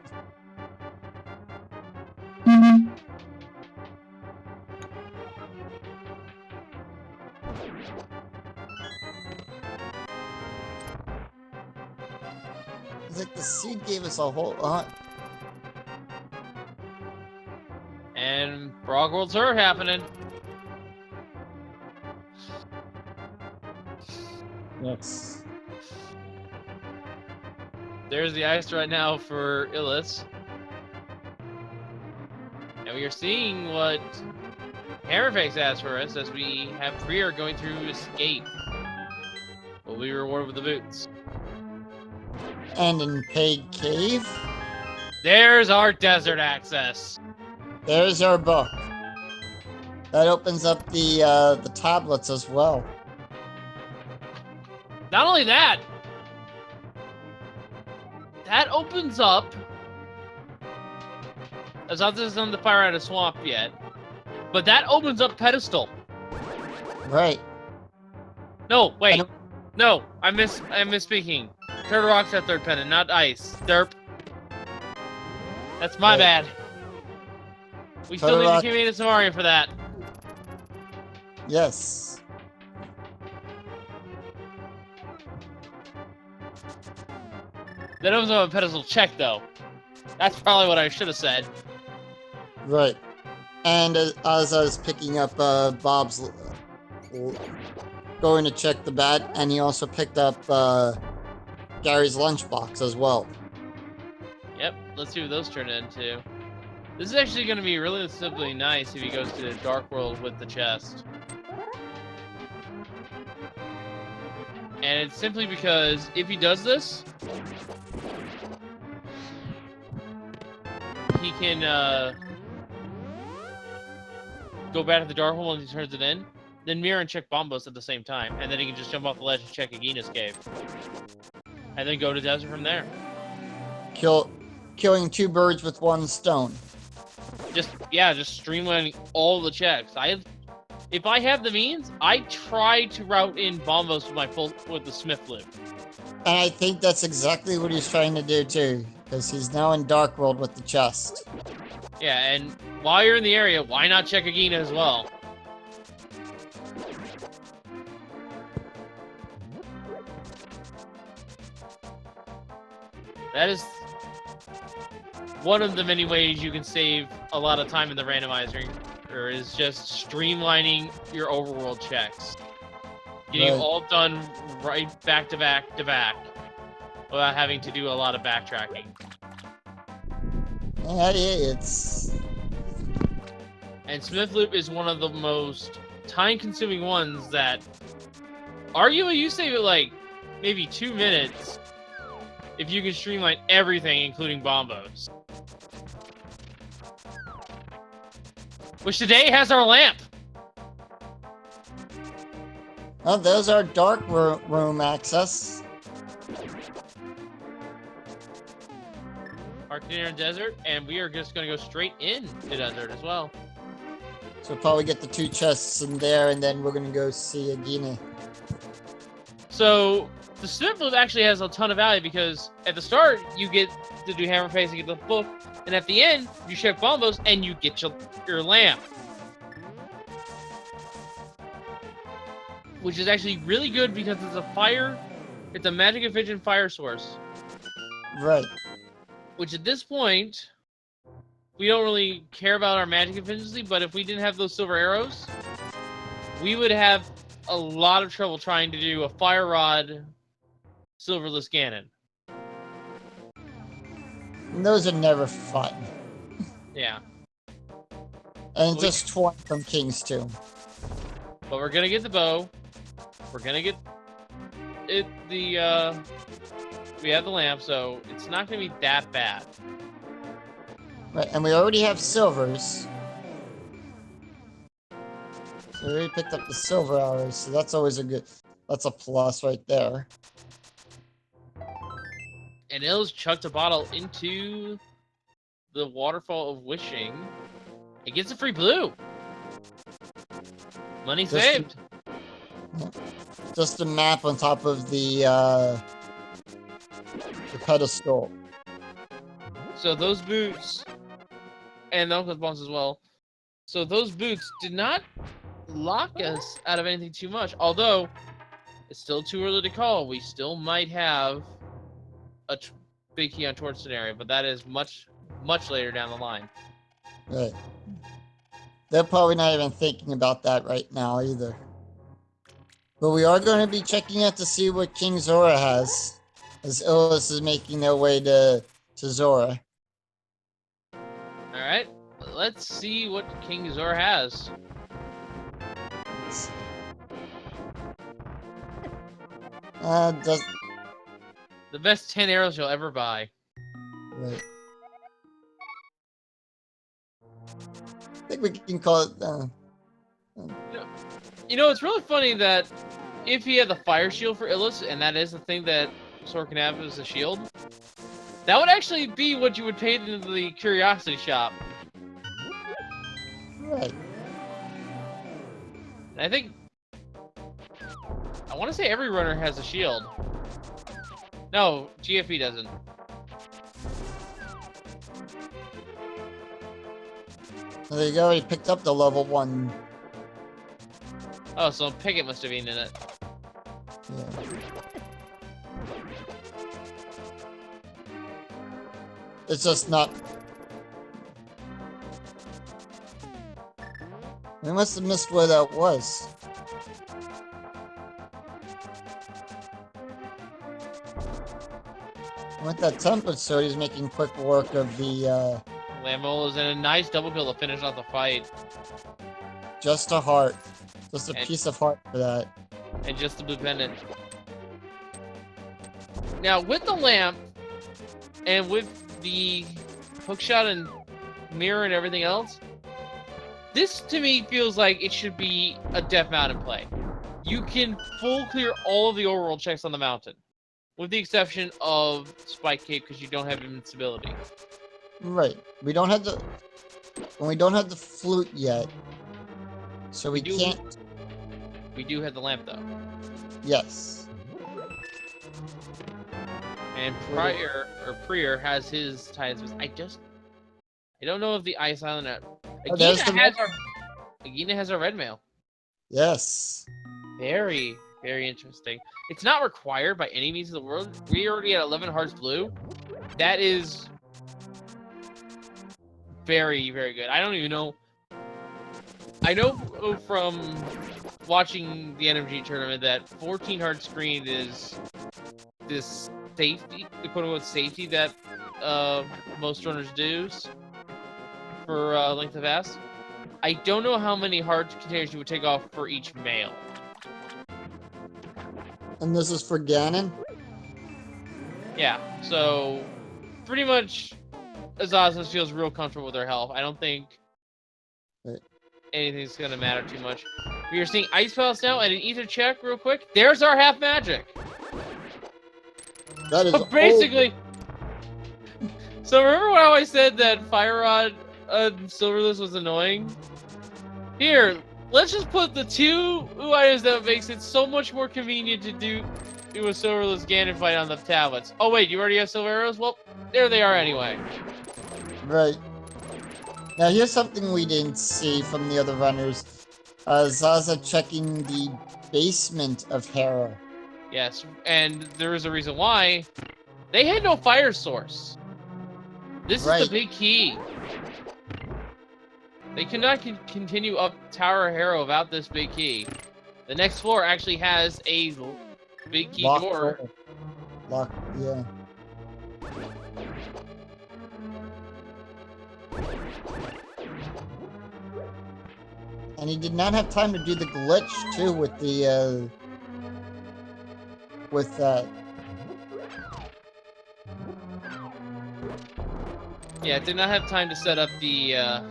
[SPEAKER 2] It's like the seed gave us a whole
[SPEAKER 1] And Frog Worlds are happening.
[SPEAKER 2] Yes.
[SPEAKER 1] There's the ice right now for Illis. And we are seeing what Hammerface has for us as we have Freer going through escape. Will be rewarded with the boots.
[SPEAKER 2] And in Paid Cave,
[SPEAKER 1] There's our desert access.
[SPEAKER 2] there's our book. That opens up the tablets as well.
[SPEAKER 1] Not only that, that opens up. As not this is on the fire out of swamp yet, but that opens up pedestal.
[SPEAKER 2] Right.
[SPEAKER 1] No, wait, no, I'm misspeaking. Turtle Rock's at third pendant, not ice. Derp. That's my
[SPEAKER 2] Right.
[SPEAKER 1] bad. We still
[SPEAKER 2] Turtle
[SPEAKER 1] need
[SPEAKER 2] Rock.
[SPEAKER 1] to command a Samaria for that.
[SPEAKER 2] Yes.
[SPEAKER 1] That opens up a pedestal check, though. That's probably what I should have said.
[SPEAKER 2] Right. And as I was picking up Bob's going to check the bat, and he also picked up Gary's lunchbox as well.
[SPEAKER 1] Yep, let's see what those turn into. This is actually going to be really simply nice if he goes to the Dark World with the chest. And it's simply because if he does this, he can go back to the Dark World and he turns it in. then mirror and check Bombos at the same time, and then he can just jump off the ledge and check Agina's cave, and then go to desert from there.
[SPEAKER 2] Killing 2 birds with 1 stone.
[SPEAKER 1] Just streamlining all the checks. If I have the means, I try to route in Bombos with the Smith loop.
[SPEAKER 2] And I think that's exactly what he's trying to do too, because he's now in Dark World with the chest.
[SPEAKER 1] Yeah, and while you're in the area, why not check Agina as well? That is one of the many ways you can save a lot of time in the randomizer, or is just streamlining your overworld checks. Getting
[SPEAKER 2] Right.
[SPEAKER 1] all done right back to back to back without having to do a lot of backtracking.
[SPEAKER 2] Yeah, it's...
[SPEAKER 1] And Smith Loop is one of the most time-consuming ones that arguably you save it like maybe 2 minutes if you can streamline everything, including Bombos. Which today has our lamp.
[SPEAKER 2] Oh, there's our dark room access.
[SPEAKER 1] Arctic Desert, and we are just going to go straight in to Desert as well.
[SPEAKER 2] So we'll probably get the 2 chests in there, and then we're gonna go see Agina.
[SPEAKER 1] So the Smith Loop actually has a ton of value because at the start you get to do Hammer Face and get the book, and at the end you check Bombos and you get your lamp. Which is actually really good because it's a magic efficient fire source.
[SPEAKER 2] Right.
[SPEAKER 1] Which at this point, we don't really care about our magic efficiency, but if we didn't have those silver arrows, we would have a lot of trouble trying to do a fire rod silverless cannon.
[SPEAKER 2] And those are never fun.
[SPEAKER 1] Yeah.
[SPEAKER 2] And just 20 from King's Tomb.
[SPEAKER 1] But we're gonna get the bow. We're gonna get it we have the lamp, so it's not gonna be that bad.
[SPEAKER 2] Right, and we already have silvers. So we already picked up the silver arrows, so that's always that's a plus right there.
[SPEAKER 1] And Ills chucked a bottle into the Waterfall of Wishing. It gets a free blue. Money saved.
[SPEAKER 2] Just a map on top of the pedestal.
[SPEAKER 1] So those boots, and the Uncle's bombs as well. So those boots did not lock us out of anything too much. Although, it's still too early to call. We still might have a big key on torch scenario, but that is much, much later down the line.
[SPEAKER 2] Right. They're probably not even thinking about that right now either. But we are going to be checking out to see what King Zora has, as Illis is making their way to Zora.
[SPEAKER 1] Alright, let's see what King Zora has.
[SPEAKER 2] Does...
[SPEAKER 1] The best 10 arrows you'll ever buy.
[SPEAKER 2] Right. I think we can call it...
[SPEAKER 1] You know, it's really funny that if he had the fire shield for Illis, and that is the thing that Sora can have as a shield, that would actually be what you would pay into the Curiosity Shop.
[SPEAKER 2] Right.
[SPEAKER 1] And I think... I want to say every runner has a shield. No, GFE doesn't.
[SPEAKER 2] There you go, he picked up the level 1.
[SPEAKER 1] Oh, so Picket must have been in it.
[SPEAKER 2] Yeah. It's just not... We must have missed where that was. With that tempered sword, he's making quick work of the,
[SPEAKER 1] Lamol is in a nice double kill to finish off the fight.
[SPEAKER 2] Just a heart. Just a
[SPEAKER 1] And-
[SPEAKER 2] piece of heart for that.
[SPEAKER 1] And just the blue pendant. Now, with the lamp, and with the hookshot and mirror and everything else, This to me feels like it should be a Death Mountain play. You can full clear all of the overworld checks on the mountain, with the exception of Spike Cape because you don't have invincibility.
[SPEAKER 2] Right. We don't have the flute yet, so we can't.
[SPEAKER 1] We do have the lamp though.
[SPEAKER 2] Yes.
[SPEAKER 1] And Prior has his ties with. I don't know if the Ice Island. Agina has our red mail.
[SPEAKER 2] Yes.
[SPEAKER 1] Very, very interesting. It's not required by any means of the world. We already at 11 hearts blue. That is very, very good. I don't even know. I know from watching the NMG tournament that 14 hearts green is this safety, the quote-unquote safety that most runners do for Length of Vast. I don't know how many heart containers you would take off for each male.
[SPEAKER 2] And this is for Ganon?
[SPEAKER 1] Yeah, so pretty much Azazel feels real comfortable with her health. I don't think anything's going to matter too much. We are seeing Ice Palace now, and an ether check real quick. There's our half magic.
[SPEAKER 2] That is
[SPEAKER 1] so basically. So remember how I said that Fire Rod Silverless was annoying? Here, let's just put the two items that makes it so much more convenient to do a Silverless Ganon fight on the tablets. Oh wait, you already have Silver Arrows? Well, there they are anyway.
[SPEAKER 2] Right. Now here's something we didn't see from the other runners. Zaza checking the basement of Hera.
[SPEAKER 1] Yes, and there is a reason why. They had no fire source. This is the big key. They cannot continue up Tower of Hera without this big key. The next floor actually has a big key door.
[SPEAKER 2] Lock, yeah. And he did not have time to do the glitch too with the with that.
[SPEAKER 1] Yeah, did not have time to set up the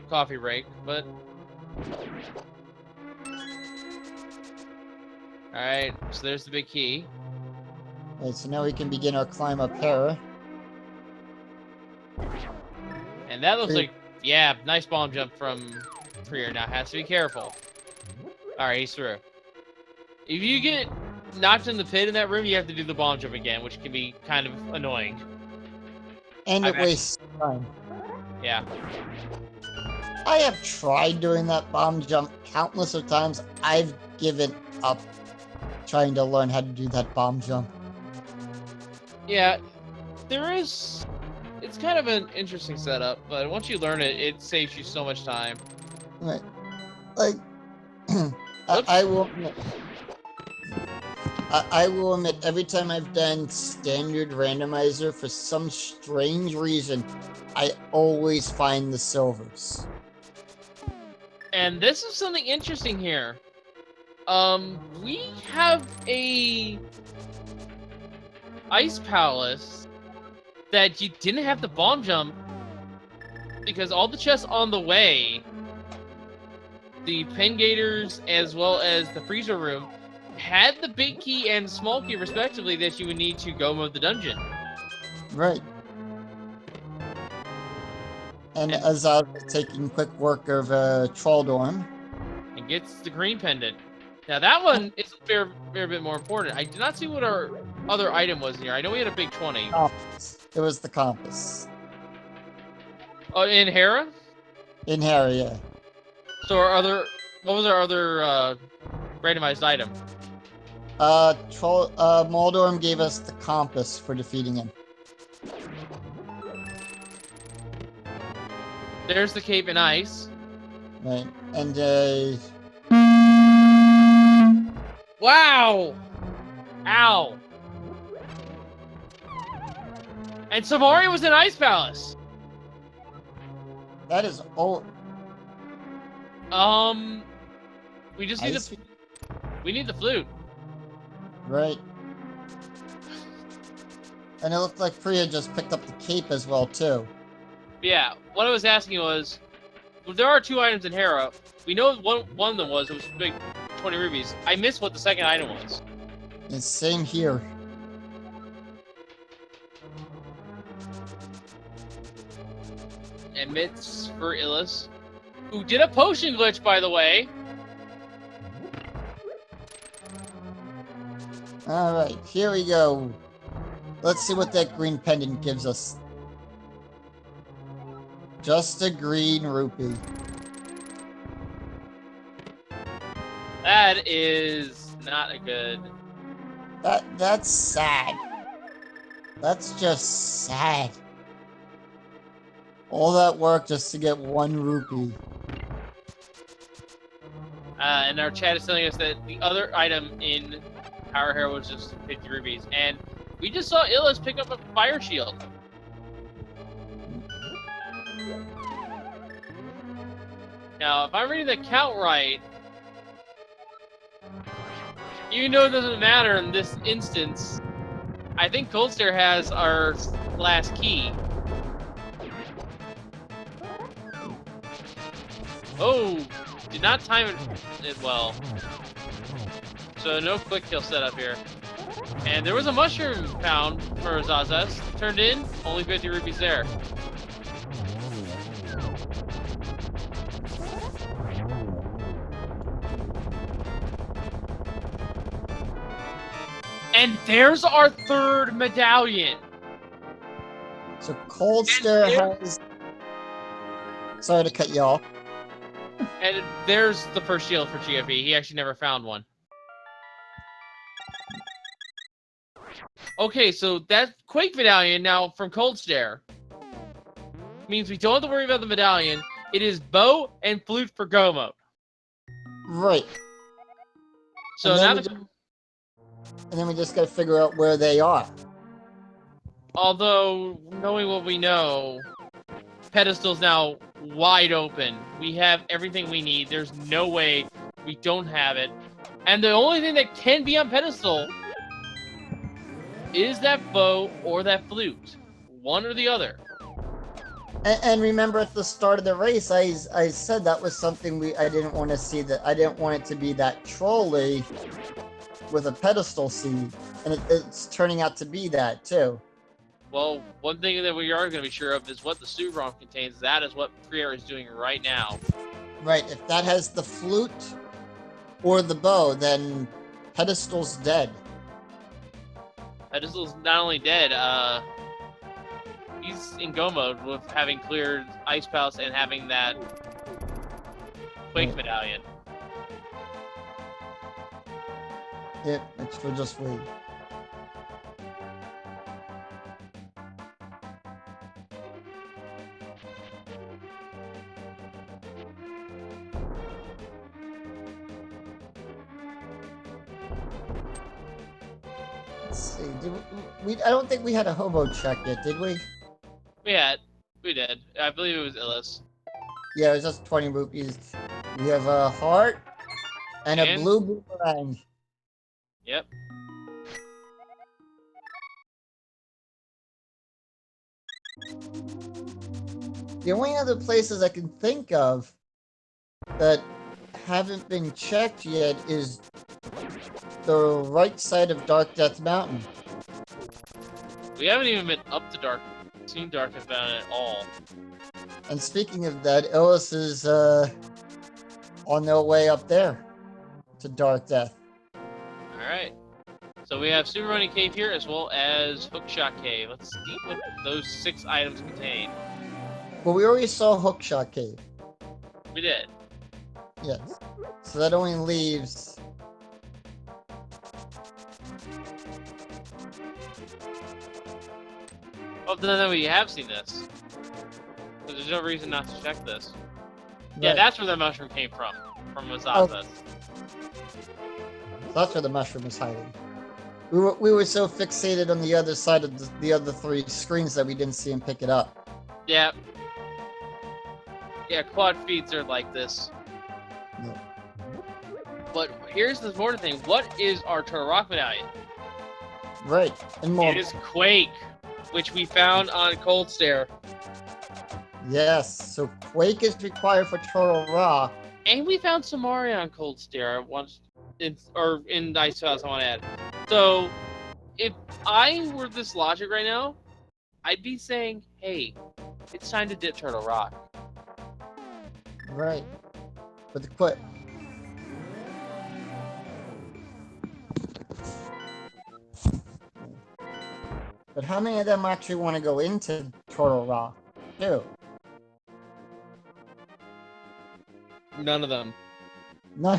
[SPEAKER 1] coffee rake, but alright, so there's the big key.
[SPEAKER 2] Alright, so now we can begin our climb up Hera.
[SPEAKER 1] And that looks like, yeah, nice bomb jump from Prior. Now has to be careful. Alright, he's through. If you get knocked in the pit in that room, you have to do the bomb jump again, which can be kind of annoying.
[SPEAKER 2] And it wastes time.
[SPEAKER 1] Yeah.
[SPEAKER 2] I have tried doing that bomb jump countless of times. I've given up trying to learn how to do that bomb jump.
[SPEAKER 1] Yeah, it's kind of an interesting setup, but once you learn it, it saves you so much time.
[SPEAKER 2] Right. Like, I will admit, every time I've done standard randomizer, for some strange reason, I always find the silvers.
[SPEAKER 1] And this is something interesting here. We have a Ice Palace that you didn't have the bomb jump because all the chests on the way, the Pen Gators as well as the Freezer Room, had the big key and small key respectively that you would need to go mode the dungeon.
[SPEAKER 2] Right. And Azaz is taking quick work of Trolldorm.
[SPEAKER 1] And gets the green pendant. Now that one is a fair bit more important. I did not see what our other item was here. I know we had a big 20.
[SPEAKER 2] Compass. It was the compass.
[SPEAKER 1] Oh, in Hera?
[SPEAKER 2] In Hera, yeah.
[SPEAKER 1] So what was our other randomized item?
[SPEAKER 2] Moldorm gave us the compass for defeating him.
[SPEAKER 1] There's the cape and ice.
[SPEAKER 2] Right. And
[SPEAKER 1] wow! Ow! And Samari was in Ice Palace.
[SPEAKER 2] That is old.
[SPEAKER 1] We just need we need the flute.
[SPEAKER 2] Right. And it looked like Priya just picked up the cape as well too.
[SPEAKER 1] Yeah, what I was asking was, well, there are 2 items in Hera. We know one of them was, it was big 20 rubies. I missed what the second item was.
[SPEAKER 2] It's same here.
[SPEAKER 1] And mitts for Illis, who did a potion glitch, by the way.
[SPEAKER 2] Alright, here we go. Let's see what that green pendant gives us. Just a green rupee.
[SPEAKER 1] That is not a good...
[SPEAKER 2] That's sad. That's just sad. All that work just to get 1 rupee.
[SPEAKER 1] And our chat is telling us that the other item in Power Hero was just 50 rubies. And we just saw Illis pick up a fire shield. Now, if I'm reading the count right, even though it doesn't matter in this instance, I think Cold Stare has our last key. Oh, did not time it well. So no quick kill setup here. And there was a mushroom found for Zazes. Turned in, only 50 rupees there. And there's our 3rd medallion.
[SPEAKER 2] So Cold Stare has... Sorry to cut you off.
[SPEAKER 1] And there's the first shield for GFE. He actually never found one. Okay, so that Quake medallion now from Cold Stare means we don't have to worry about the medallion. It is bow and flute for go mode.
[SPEAKER 2] Right.
[SPEAKER 1] So
[SPEAKER 2] and
[SPEAKER 1] now
[SPEAKER 2] then we just gotta figure out where they are.
[SPEAKER 1] although knowing what we know, pedestal's now wide open. We have everything we need. There's no way we don't have it. And the only thing that can be on pedestal is that bow or that flute. One or the other.
[SPEAKER 2] And remember at the start of the race, I said that was something I didn't want to see. That I didn't want it to be that trolley with a pedestal seed, and it's turning out to be that too.
[SPEAKER 1] Well, one thing that we are going to be sure of is what the suit ROM contains. That is what Priya is doing right now.
[SPEAKER 2] Right. If that has the flute or the bow, then pedestal's dead.
[SPEAKER 1] Pedestal's not only dead, he's in go mode with having cleared Ice Palace and having that Quake medallion.
[SPEAKER 2] Yep, we'll just wait. Let's see. I don't think we had a hobo check yet, did we?
[SPEAKER 1] We did. I believe it was Illis.
[SPEAKER 2] Yeah, it was just 20 rupees. We have a heart and a blue boomerang.
[SPEAKER 1] Yep.
[SPEAKER 2] The only other places I can think of that haven't been checked yet is the right side of Dark Death Mountain.
[SPEAKER 1] We haven't even been up to seen Dark Death Mountain at all.
[SPEAKER 2] And speaking of that, Illis is on their way up there to Dark Death.
[SPEAKER 1] Alright. So we have Super Runny Cave here as well as Hookshot Cave. Let's see what those 6 items contain.
[SPEAKER 2] Well, we already saw Hookshot Cave.
[SPEAKER 1] We did.
[SPEAKER 2] Yes. So that only leaves...
[SPEAKER 1] Oh, then we have seen this. So there's no reason not to check this.
[SPEAKER 2] Right.
[SPEAKER 1] Yeah, that's where the mushroom came from Azazas.
[SPEAKER 2] That's where the mushroom is hiding. We were so fixated on the other side of the other 3 screens that we didn't see him pick it up.
[SPEAKER 1] Yeah. Yeah, quad feeds are like this.
[SPEAKER 2] No.
[SPEAKER 1] But here's the important thing. What is our Turtle Rock medallion?
[SPEAKER 2] Right. And more.
[SPEAKER 1] It is Quake, which we found on Cold Stare.
[SPEAKER 2] Yes, so Quake is required for Turtle Rock.
[SPEAKER 1] And we found some Mario on Cold Stare once, in Ice House. I want to add. So, if I were this logic right now, I'd be saying, "Hey, it's time to dip Turtle Rock."
[SPEAKER 2] Right. But the Quake. But how many of them actually want to go into Turtle Rock? Too?
[SPEAKER 1] None of them.
[SPEAKER 2] No,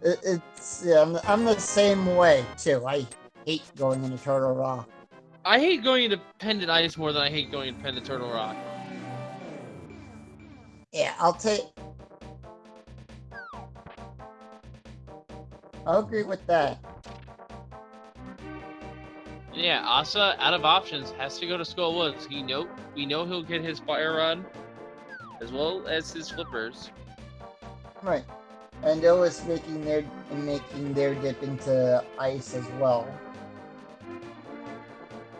[SPEAKER 2] it's yeah. I'm the same way too. I hate going into Turtle Rock.
[SPEAKER 1] I hate going into Pendant Ice more than I hate going into Pendant Turtle Rock.
[SPEAKER 2] Yeah, I'll agree with that.
[SPEAKER 1] Yeah, Asa, out of options, has to go to Skull Woods. We know he'll get his Fire Rod, as well as his Flippers.
[SPEAKER 2] Right. And Illis making their dip into ice as well.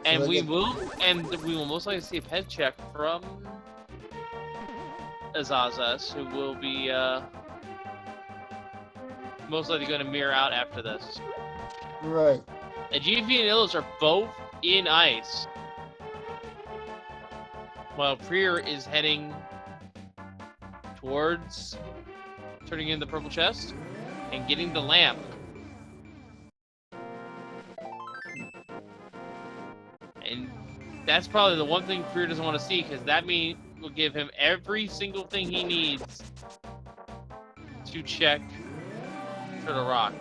[SPEAKER 1] And
[SPEAKER 2] So
[SPEAKER 1] we will most likely see a pet check from Azazas, who will be most likely going to mirror out after this.
[SPEAKER 2] Right.
[SPEAKER 1] And GV and Illis are both in ice, while Prier is heading towards turning in the purple chest and getting the lamp. And that's probably the one thing Prier doesn't want to see, because that will give him every single thing he needs to check for the rock.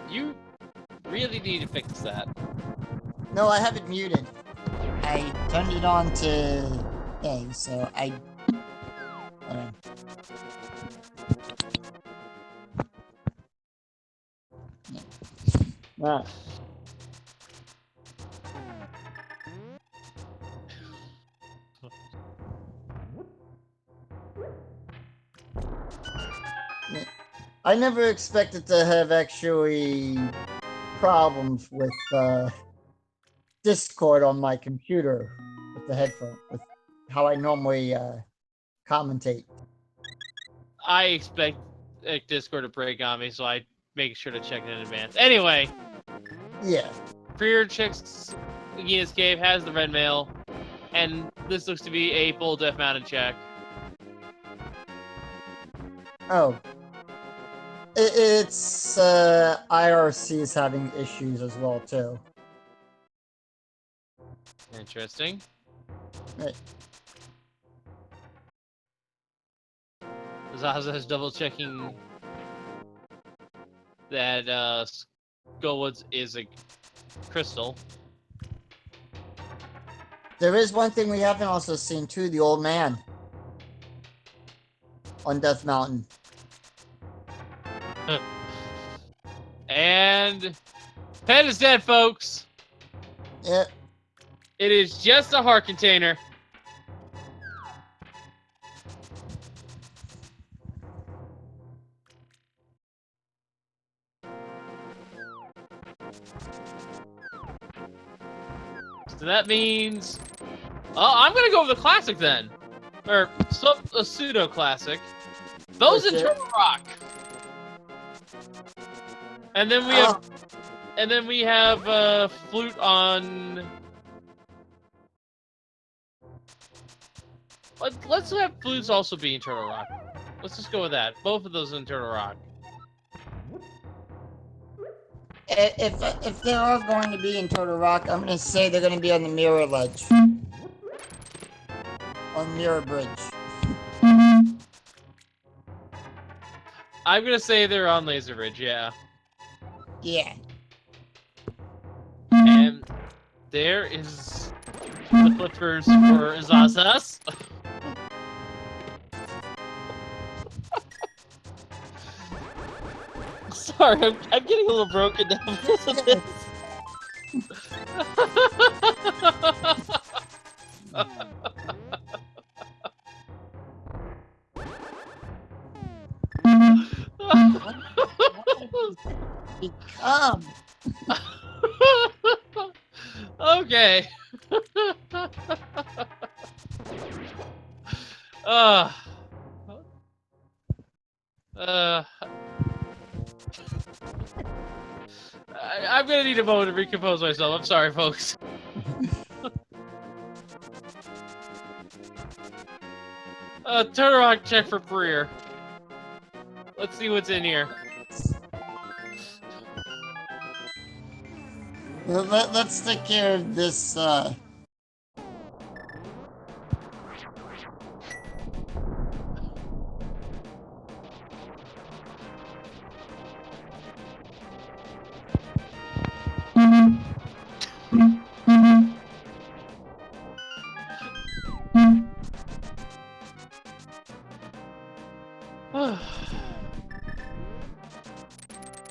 [SPEAKER 1] You really need to fix that.
[SPEAKER 2] No, I have it muted. I turned it on to thing, so I. Right. I never expected to have actually problems with Discord on my computer with the headphone, with how I normally commentate.
[SPEAKER 1] I expect Discord to break on me, so I make sure to check it in advance. Anyway.
[SPEAKER 2] Yeah.
[SPEAKER 1] Prier checks Gina's Cave, has the red mail, and this looks to be a full Death Mountain check.
[SPEAKER 2] Oh. It's IRC's having issues as well too.
[SPEAKER 1] Interesting.
[SPEAKER 2] Right.
[SPEAKER 1] Zaza is double checking that Skullwoods is a crystal.
[SPEAKER 2] There is one thing we haven't also seen too, the old man on Death Mountain.
[SPEAKER 1] And Pet is dead, folks.
[SPEAKER 2] Yep.
[SPEAKER 1] It is just a heart container. So that means, I'm gonna go with the classic then, or a pseudo classic. Those in Turtle Rock. And then we have flute on. Let's have flutes also be in Turtle Rock. Let's just go with that. Both of those in Turtle Rock.
[SPEAKER 2] If they are going to be in Turtle Rock, I'm gonna say they're gonna be on the Mirror Ledge, on Mirror Bridge.
[SPEAKER 1] I'm gonna say they're on Laser Bridge, yeah.
[SPEAKER 2] Yeah.
[SPEAKER 1] And there is the flippers for Azazas. Sorry, I'm getting a little broken down because of this.
[SPEAKER 2] Become.
[SPEAKER 1] Okay. uh, I'm gonna need a moment to recompose myself. I'm sorry, folks. Turn around, check for career. Let's see what's in here.
[SPEAKER 2] Well, let's take care of this,
[SPEAKER 1] Are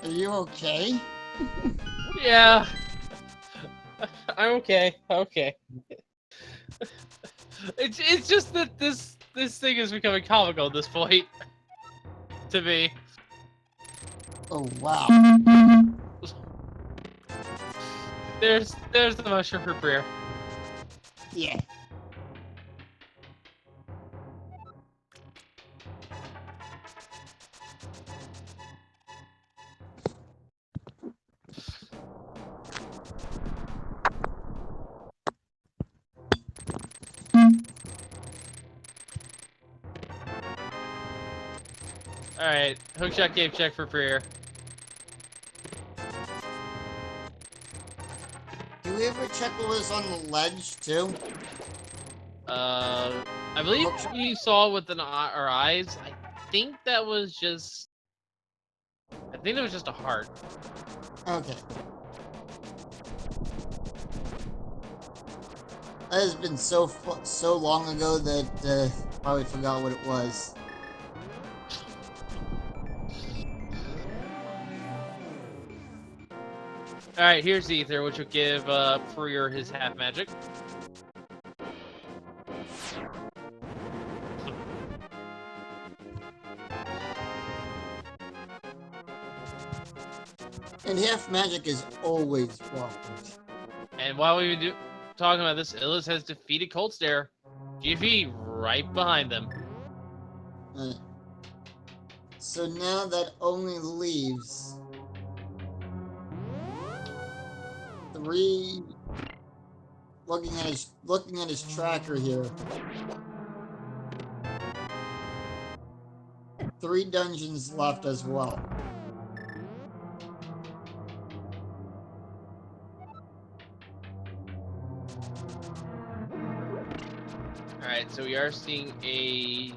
[SPEAKER 2] you okay?
[SPEAKER 1] Yeah. I'm okay. Okay. It's just that this thing is becoming comical at this point. To me.
[SPEAKER 2] Oh, wow.
[SPEAKER 1] There's the mushroom for Breer.
[SPEAKER 2] Yeah.
[SPEAKER 1] Alright, hookshot game check for Breer.
[SPEAKER 2] Do we ever check what was on the ledge, too?
[SPEAKER 1] I believe we saw with our eyes. I think that was just... I think it was just a heart.
[SPEAKER 2] Okay. That has been so long ago that probably forgot what it was.
[SPEAKER 1] Alright, here's Ether, which will give Freer his half magic.
[SPEAKER 2] And half magic is always welcome.
[SPEAKER 1] And while we were talking about this, Illis has defeated Cold Stare. GFE right behind them.
[SPEAKER 2] So now that only leaves 3. Looking at his tracker here. 3 dungeons left as well.
[SPEAKER 1] Alright, so we are seeing a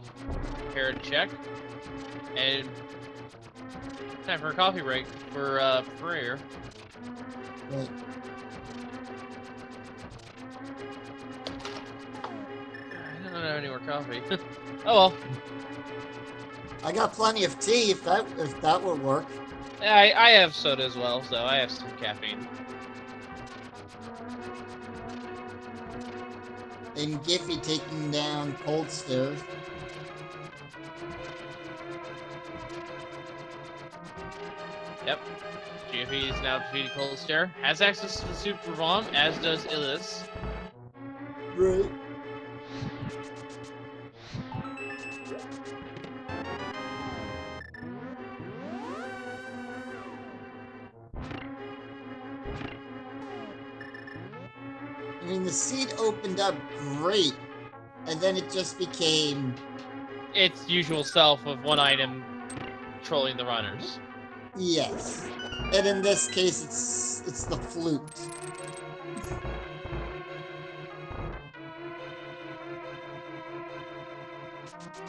[SPEAKER 1] paired check. And time for a coffee break for Freer.
[SPEAKER 2] Right.
[SPEAKER 1] I don't have any more coffee. Oh well.
[SPEAKER 2] I got plenty of tea if that would work.
[SPEAKER 1] I have soda as well, so I have some caffeine.
[SPEAKER 2] And Giffy taking down Cold Stare.
[SPEAKER 1] Yep. GFE is now defeated Cold Stare. Has access to the Super Bomb, as does Illis.
[SPEAKER 2] Right. I mean, the seed opened up great, and then it just became...
[SPEAKER 1] Its usual self of one item trolling the runners.
[SPEAKER 2] Yes. And in this case, it's the flute.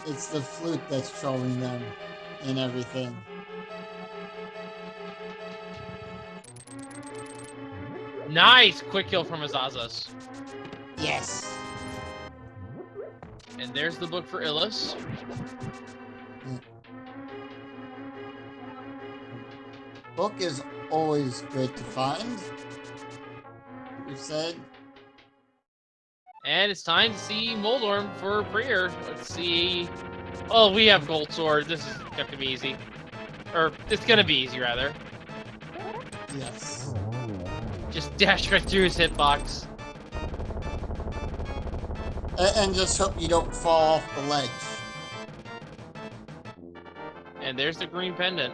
[SPEAKER 2] It's the flute that's trolling them and everything.
[SPEAKER 1] Nice! Quick kill from Azazas.
[SPEAKER 2] Yes.
[SPEAKER 1] And there's the book for Illis.
[SPEAKER 2] Book is always good to find. You said.
[SPEAKER 1] And it's time to see Moldorm for Breer. Let's see. Oh, we have Gold Sword. This is gonna be easy. Or, it's gonna be easy, rather.
[SPEAKER 2] Yes.
[SPEAKER 1] Just dash right through his hitbox.
[SPEAKER 2] And just hope you don't fall off the ledge.
[SPEAKER 1] And there's the green pendant.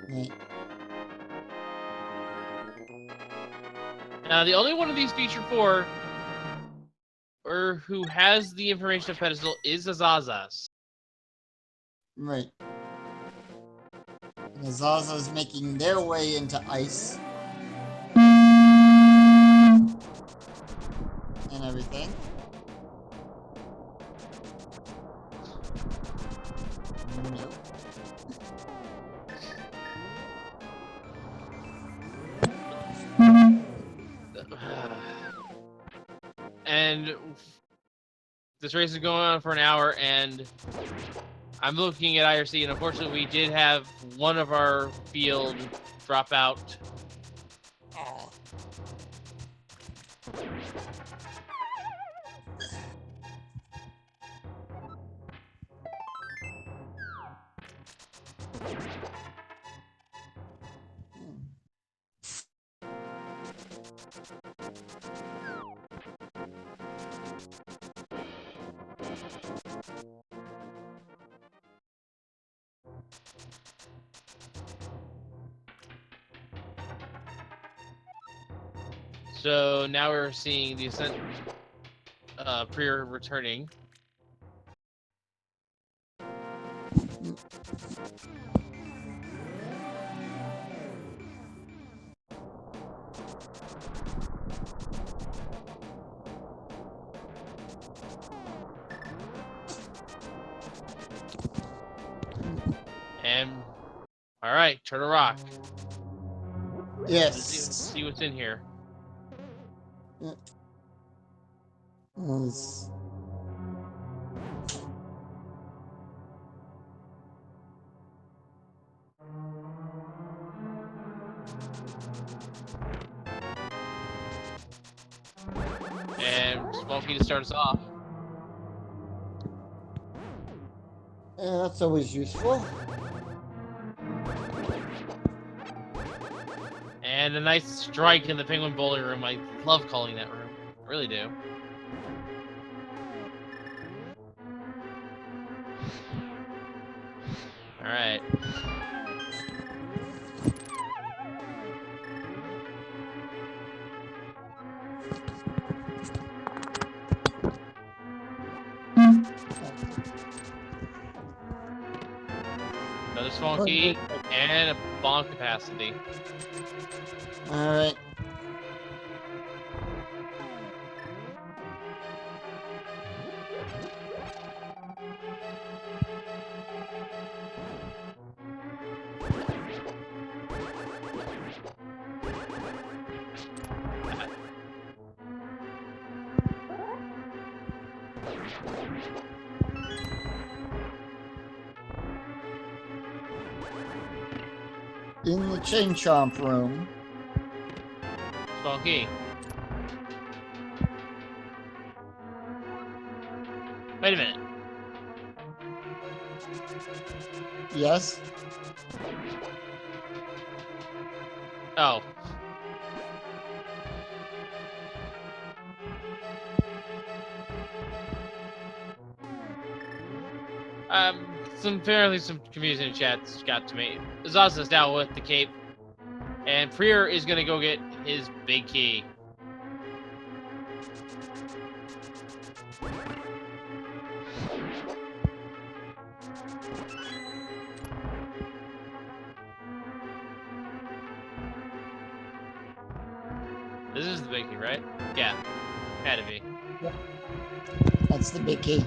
[SPEAKER 2] Right.
[SPEAKER 1] Now, the only one of these featured four, or who has the information of pedestal, is Azazas.
[SPEAKER 2] Right. And the Zaza's making their way into ice. And everything. Nope.
[SPEAKER 1] And this race is going on for an hour, and I'm looking at IRC, and unfortunately we did have one of our field drop out.
[SPEAKER 2] Oh.
[SPEAKER 1] So now we're seeing the Ascent Prior returning. And all right, Turtle Rock.
[SPEAKER 2] Yes.
[SPEAKER 1] Let's see what's in here.
[SPEAKER 2] Yes.
[SPEAKER 1] And Smokey to start us off.
[SPEAKER 2] Yeah, that's always useful.
[SPEAKER 1] And a nice strike in the Penguin Bowling Room. I love calling that room. I really do. All right. Another Smokey and a bomb capacity.
[SPEAKER 2] All right. In the Chain Chomp room.
[SPEAKER 1] Smokey. Wait a minute.
[SPEAKER 2] Yes.
[SPEAKER 1] Oh. Apparently some confusion in chat's got to me. Zaza's now with the cape, and Prier is gonna go get his big key. This is the big key, right? Yeah, had to be.
[SPEAKER 2] That's the big key.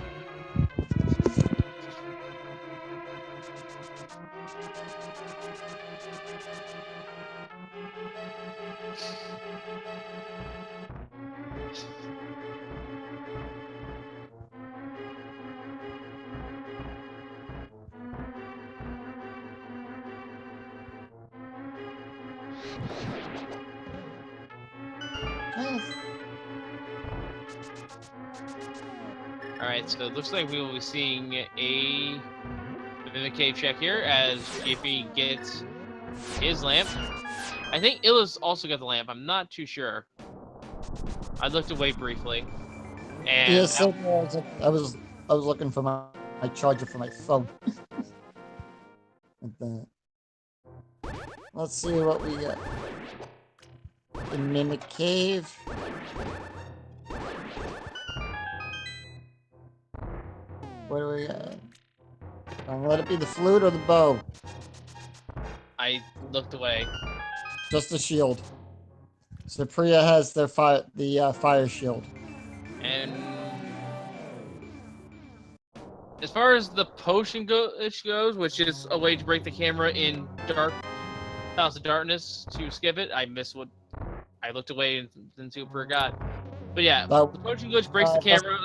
[SPEAKER 1] Alright, so it looks like we will be seeing a Mimic Cave check here as GFE gets his lamp. I think Illa's also got the lamp. I'm not too sure. I looked away briefly. And
[SPEAKER 2] Yes, I was looking for my charger for my phone. Let's see what we got. The Mimic Cave. What do we got? Let it be the flute or the bow.
[SPEAKER 1] I looked away.
[SPEAKER 2] Just the shield. So Priya has their fire shield.
[SPEAKER 1] And as far as the potion goes, which is a way to break the camera in House of Darkness to skip it, I missed what I looked away and didn't see what Priya got. But yeah, the potion glitch breaks the camera.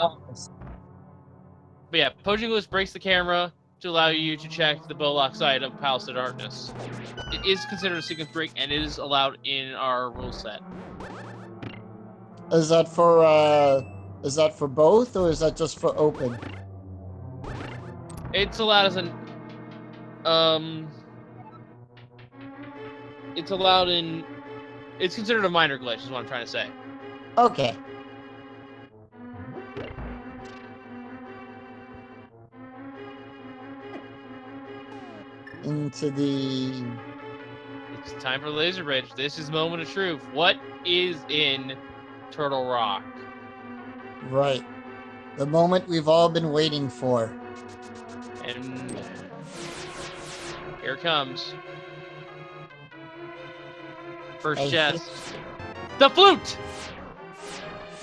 [SPEAKER 1] But yeah, potion glitch breaks the camera to allow you to check the Bollock side of Palace of Darkness. It is considered a sequence break and it is allowed in our rule set.
[SPEAKER 2] Is that for both or is that just for open?
[SPEAKER 1] It's allowed as an it's considered a minor glitch is what I'm trying to say.
[SPEAKER 2] Okay.
[SPEAKER 1] It's time for Laser Bridge. This is Moment of Truth. What is in Turtle Rock?
[SPEAKER 2] Right. The moment we've all been waiting for.
[SPEAKER 1] And here it comes. First chest. The flute!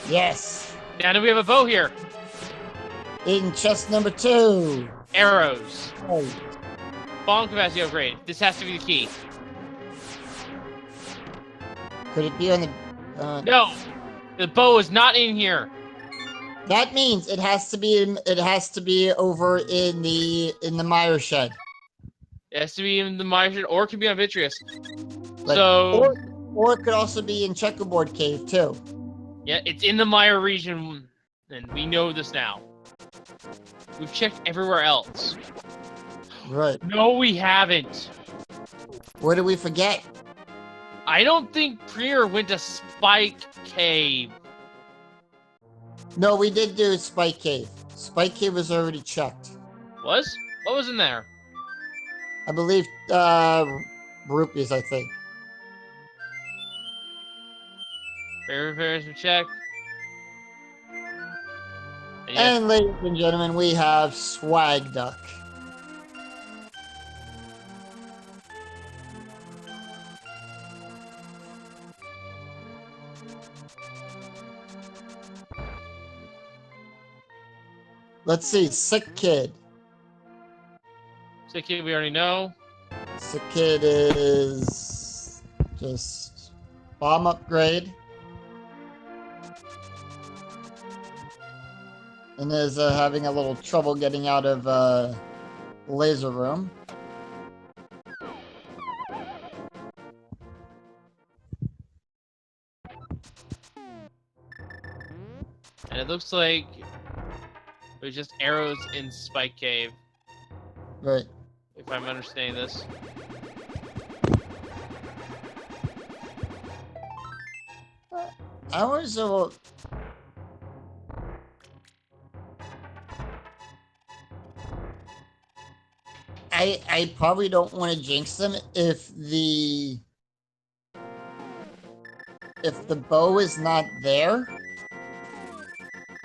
[SPEAKER 2] Yes.
[SPEAKER 1] Now do we have a bow here?
[SPEAKER 2] In chest number 2.
[SPEAKER 1] Arrows.
[SPEAKER 2] Oh.
[SPEAKER 1] Bomb capacity upgrade. This has to be the key.
[SPEAKER 2] Could it be on the...
[SPEAKER 1] No! The bow is not in here.
[SPEAKER 2] That means it has to be over in the Mire Shed.
[SPEAKER 1] It has to be in the Mire Shed, or it could be on Vitreous.
[SPEAKER 2] Like,
[SPEAKER 1] so...
[SPEAKER 2] Or it could also be in Checkerboard Cave, too.
[SPEAKER 1] Yeah, it's in the Mire region, and we know this now. We've checked everywhere else.
[SPEAKER 2] Right.
[SPEAKER 1] No, we haven't.
[SPEAKER 2] What did we forget?
[SPEAKER 1] I don't think Priya went to Spike Cave.
[SPEAKER 2] No, we did do Spike Cave. Spike Cave was already checked.
[SPEAKER 1] What was in there?
[SPEAKER 2] I believe, rupees, I think.
[SPEAKER 1] Very check.
[SPEAKER 2] And ladies and gentlemen, we have Swag Duck. Let's see, Sick Kid.
[SPEAKER 1] Sick Kid, we already know.
[SPEAKER 2] Sick Kid is just bomb upgrade. And is having a little trouble getting out of laser room.
[SPEAKER 1] And it looks like there's just arrows in Spike Cave.
[SPEAKER 2] Right.
[SPEAKER 1] If I'm understanding this.
[SPEAKER 2] I was I probably don't want to jinx them if the bow is not there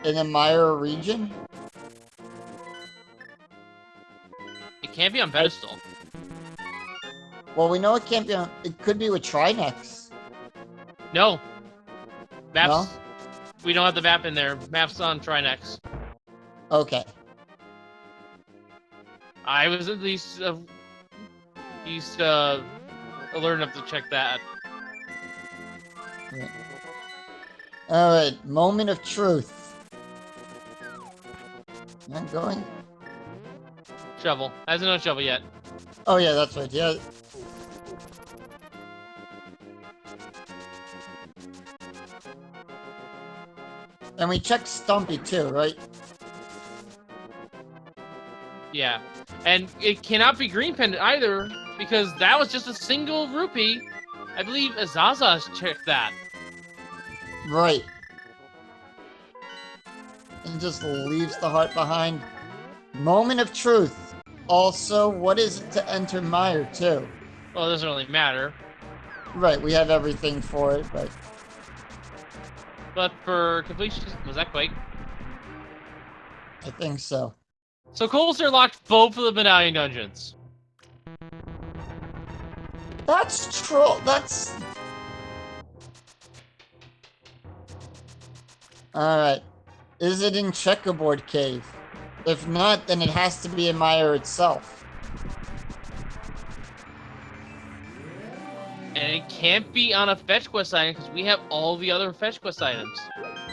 [SPEAKER 2] in the Mire region.
[SPEAKER 1] It can't be on pedestal.
[SPEAKER 2] Well, we know it can't be on. It could be with Trinex.
[SPEAKER 1] No. Maps.
[SPEAKER 2] No?
[SPEAKER 1] We don't have the map in there. Map's on Trinex.
[SPEAKER 2] Okay.
[SPEAKER 1] I was at least alert enough to check that.
[SPEAKER 2] Yeah. All right, moment of truth. I'm going.
[SPEAKER 1] Shovel. Hasn't done shovel yet.
[SPEAKER 2] Oh yeah, that's right. Yeah. And we checked Stumpy too, right?
[SPEAKER 1] Yeah. And it cannot be green pendant either, because that was just a single rupee. I believe Azaza checked that.
[SPEAKER 2] Right. and just leaves the heart behind. Moment of truth. Also, what is it to enter Mire, too?
[SPEAKER 1] Well, it doesn't really matter.
[SPEAKER 2] Right, we have everything for it, but
[SPEAKER 1] But for completion, was that Quake?
[SPEAKER 2] I think so.
[SPEAKER 1] So Coulter locked both of the medallion dungeons.
[SPEAKER 2] That's troll. That's... Alright. Is it in Checkerboard Cave? If not, then it has to be in Mire itself.
[SPEAKER 1] And it can't be on a fetch quest item because we have all the other fetch quest items.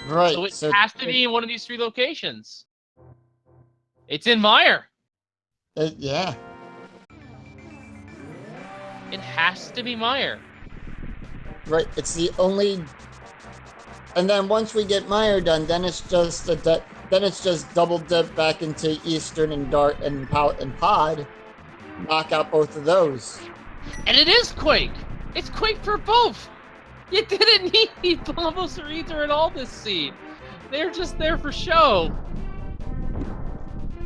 [SPEAKER 2] Right.
[SPEAKER 1] So it has to be in one of these 3 locations. It's in Mire.
[SPEAKER 2] Yeah.
[SPEAKER 1] It has to be Mire.
[SPEAKER 2] Right. It's the only... And then once we get Mire done, then it's just then it's just double dip back into Eastern and Dart and Pod. Knock out both of those.
[SPEAKER 1] And it is Quake. It's Quake for both. You didn't need Bombos or Ether at all this seed. They're just there for show.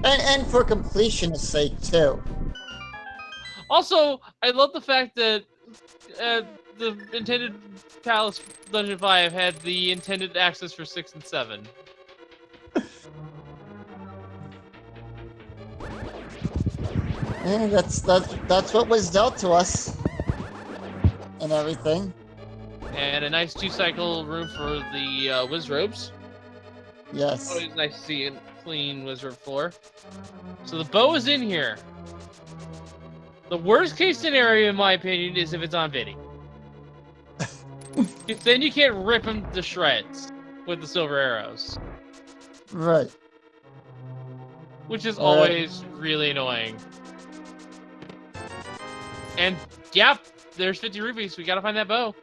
[SPEAKER 2] And for completion's sake, too.
[SPEAKER 1] Also, I love the fact that the intended Palace Dungeon 5 had the intended access for 6 and 7.
[SPEAKER 2] Yeah, that's what was dealt to us. And everything.
[SPEAKER 1] And a nice 2-cycle room for the Wiz robes.
[SPEAKER 2] Yes.
[SPEAKER 1] Always nice to see a clean Wizard floor. So the bow is in here. The worst case scenario, in my opinion, is if it's on Vinny. Because then you can't rip him to shreds with the silver arrows.
[SPEAKER 2] Right.
[SPEAKER 1] Which is always really annoying. And, yeah, there's 50 rupees. We gotta find that bow.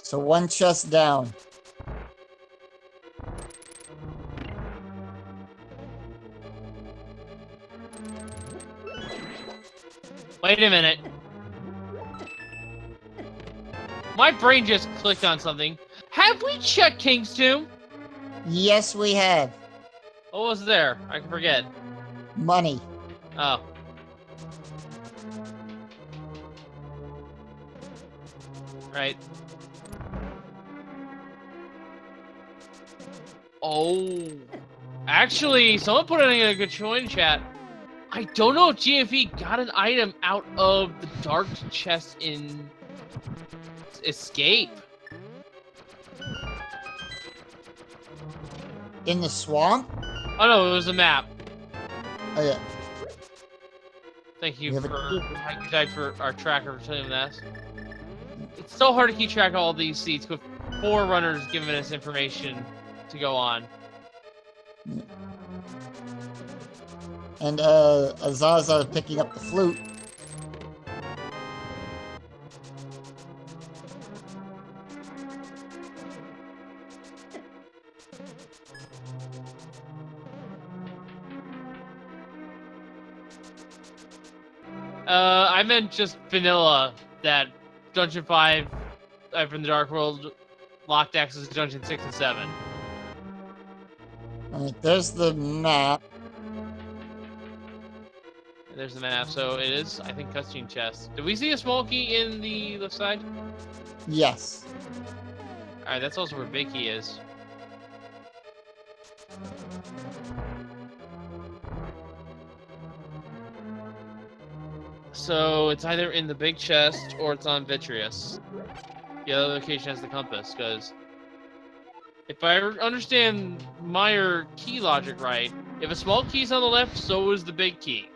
[SPEAKER 2] So 1 chest down.
[SPEAKER 1] Wait a minute. My brain just clicked on something. Have we checked King's Tomb?
[SPEAKER 2] Yes, we have.
[SPEAKER 1] What was there? I can forget.
[SPEAKER 2] Money.
[SPEAKER 1] Oh. Right. Oh. Actually, someone put in a good show in chat. I don't know if GFE got an item out of the dark chest in Escape.
[SPEAKER 2] In the swamp?
[SPEAKER 1] Oh no, it was a map.
[SPEAKER 2] Oh yeah.
[SPEAKER 1] Thank you
[SPEAKER 2] We have
[SPEAKER 1] for our tracker for telling me that. It's so hard to keep track of all these seats with 4 runners giving us information to go on.
[SPEAKER 2] And Azaza picking up the flute.
[SPEAKER 1] I meant just vanilla, that Dungeon 5 from the Dark World locked access to Dungeon 6 and 7.
[SPEAKER 2] Alright, there's the map.
[SPEAKER 1] There's the map, so it is, I think, cutscene chest. Did we see a small key in the left side?
[SPEAKER 2] Yes.
[SPEAKER 1] Alright, that's also where big key is. So it's either in the big chest or it's on Vitreous. The other location has the compass, because if I understand Meyer key logic right, if a small key's on the left, so is the big key.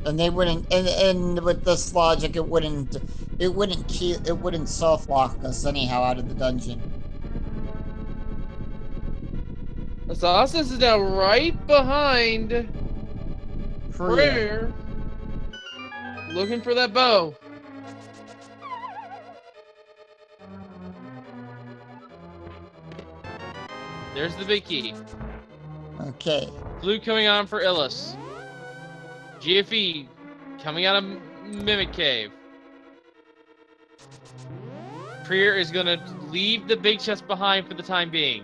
[SPEAKER 2] And they wouldn't, and with this logic, it wouldn't soft lock us anyhow out of the dungeon.
[SPEAKER 1] Assassin's is now right behind Prayer, looking for that bow. There's the big key.
[SPEAKER 2] Okay.
[SPEAKER 1] Blue coming on for Illis. GFE coming out of Mimic Cave. Priya is gonna leave the big chest behind for the time being.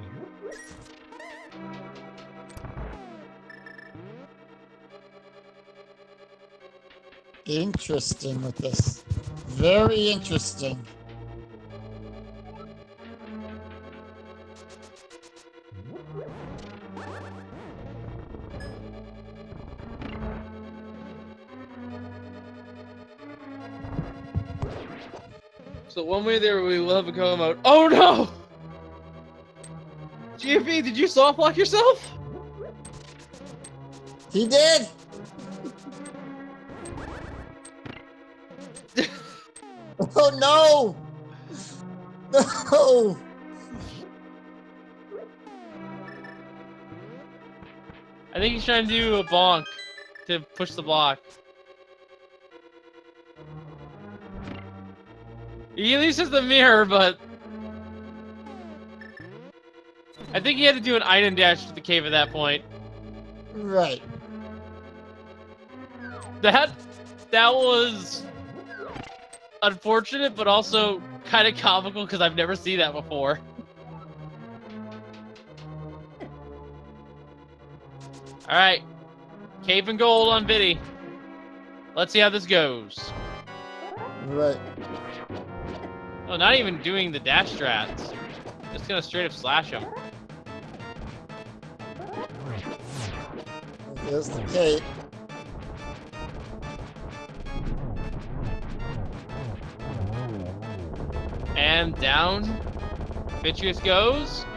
[SPEAKER 2] Interesting with this. Very interesting.
[SPEAKER 1] So one way there, we will have a go mode. Oh no! GFE, did you soft lock yourself?
[SPEAKER 2] He did! Oh no! No!
[SPEAKER 1] I think he's trying to do a bonk to push the block. He at least has the mirror, but I think he had to do an item dash to the cave at that point.
[SPEAKER 2] Right.
[SPEAKER 1] That was unfortunate, but also kind of comical because I've never seen that before. All right, cave and gold on Biddy. Let's see how this goes.
[SPEAKER 2] Right.
[SPEAKER 1] Oh, not even doing the dash strats. Just gonna straight up slash him.
[SPEAKER 2] There's the cape.
[SPEAKER 1] And down, Vitreous goes.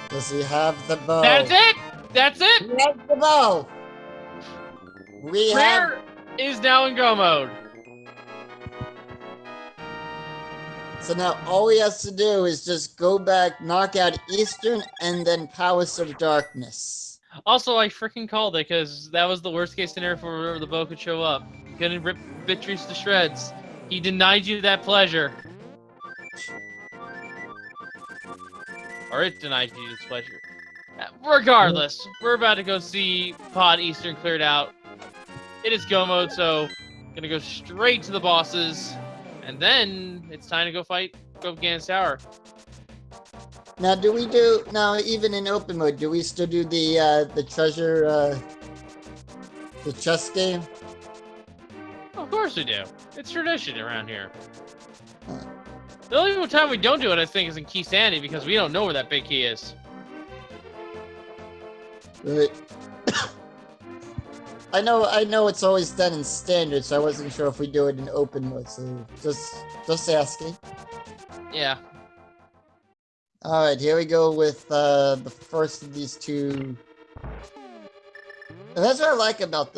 [SPEAKER 2] Does he have the bow?
[SPEAKER 1] That's it! That's it!
[SPEAKER 2] He has the bow! We have...
[SPEAKER 1] Prayer is now in go mode.
[SPEAKER 2] So now all he has to do is just go back, knock out Eastern, and then Palace of Darkness.
[SPEAKER 1] Also, I freaking called it because that was the worst case scenario for the bow could show up. Gonna rip Vitreous to shreds. He denied you that pleasure. Or it denied you this pleasure. Regardless, we're about to go see Pod Eastern cleared out. It is go mode, so gonna go straight to the bosses, and then it's time to go fight Gans Tower.
[SPEAKER 2] Now, now even in open mode, do we still do the treasure, the chess game?
[SPEAKER 1] Of course we do. It's tradition around here. The only time we don't do it, I think, is in Key Sandy because we don't know where that big key is.
[SPEAKER 2] Right. I know it's always done in standard, so I wasn't sure if we do it in open mode, so just asking.
[SPEAKER 1] Yeah.
[SPEAKER 2] Alright, here we go with the first of these two. And that's what I like about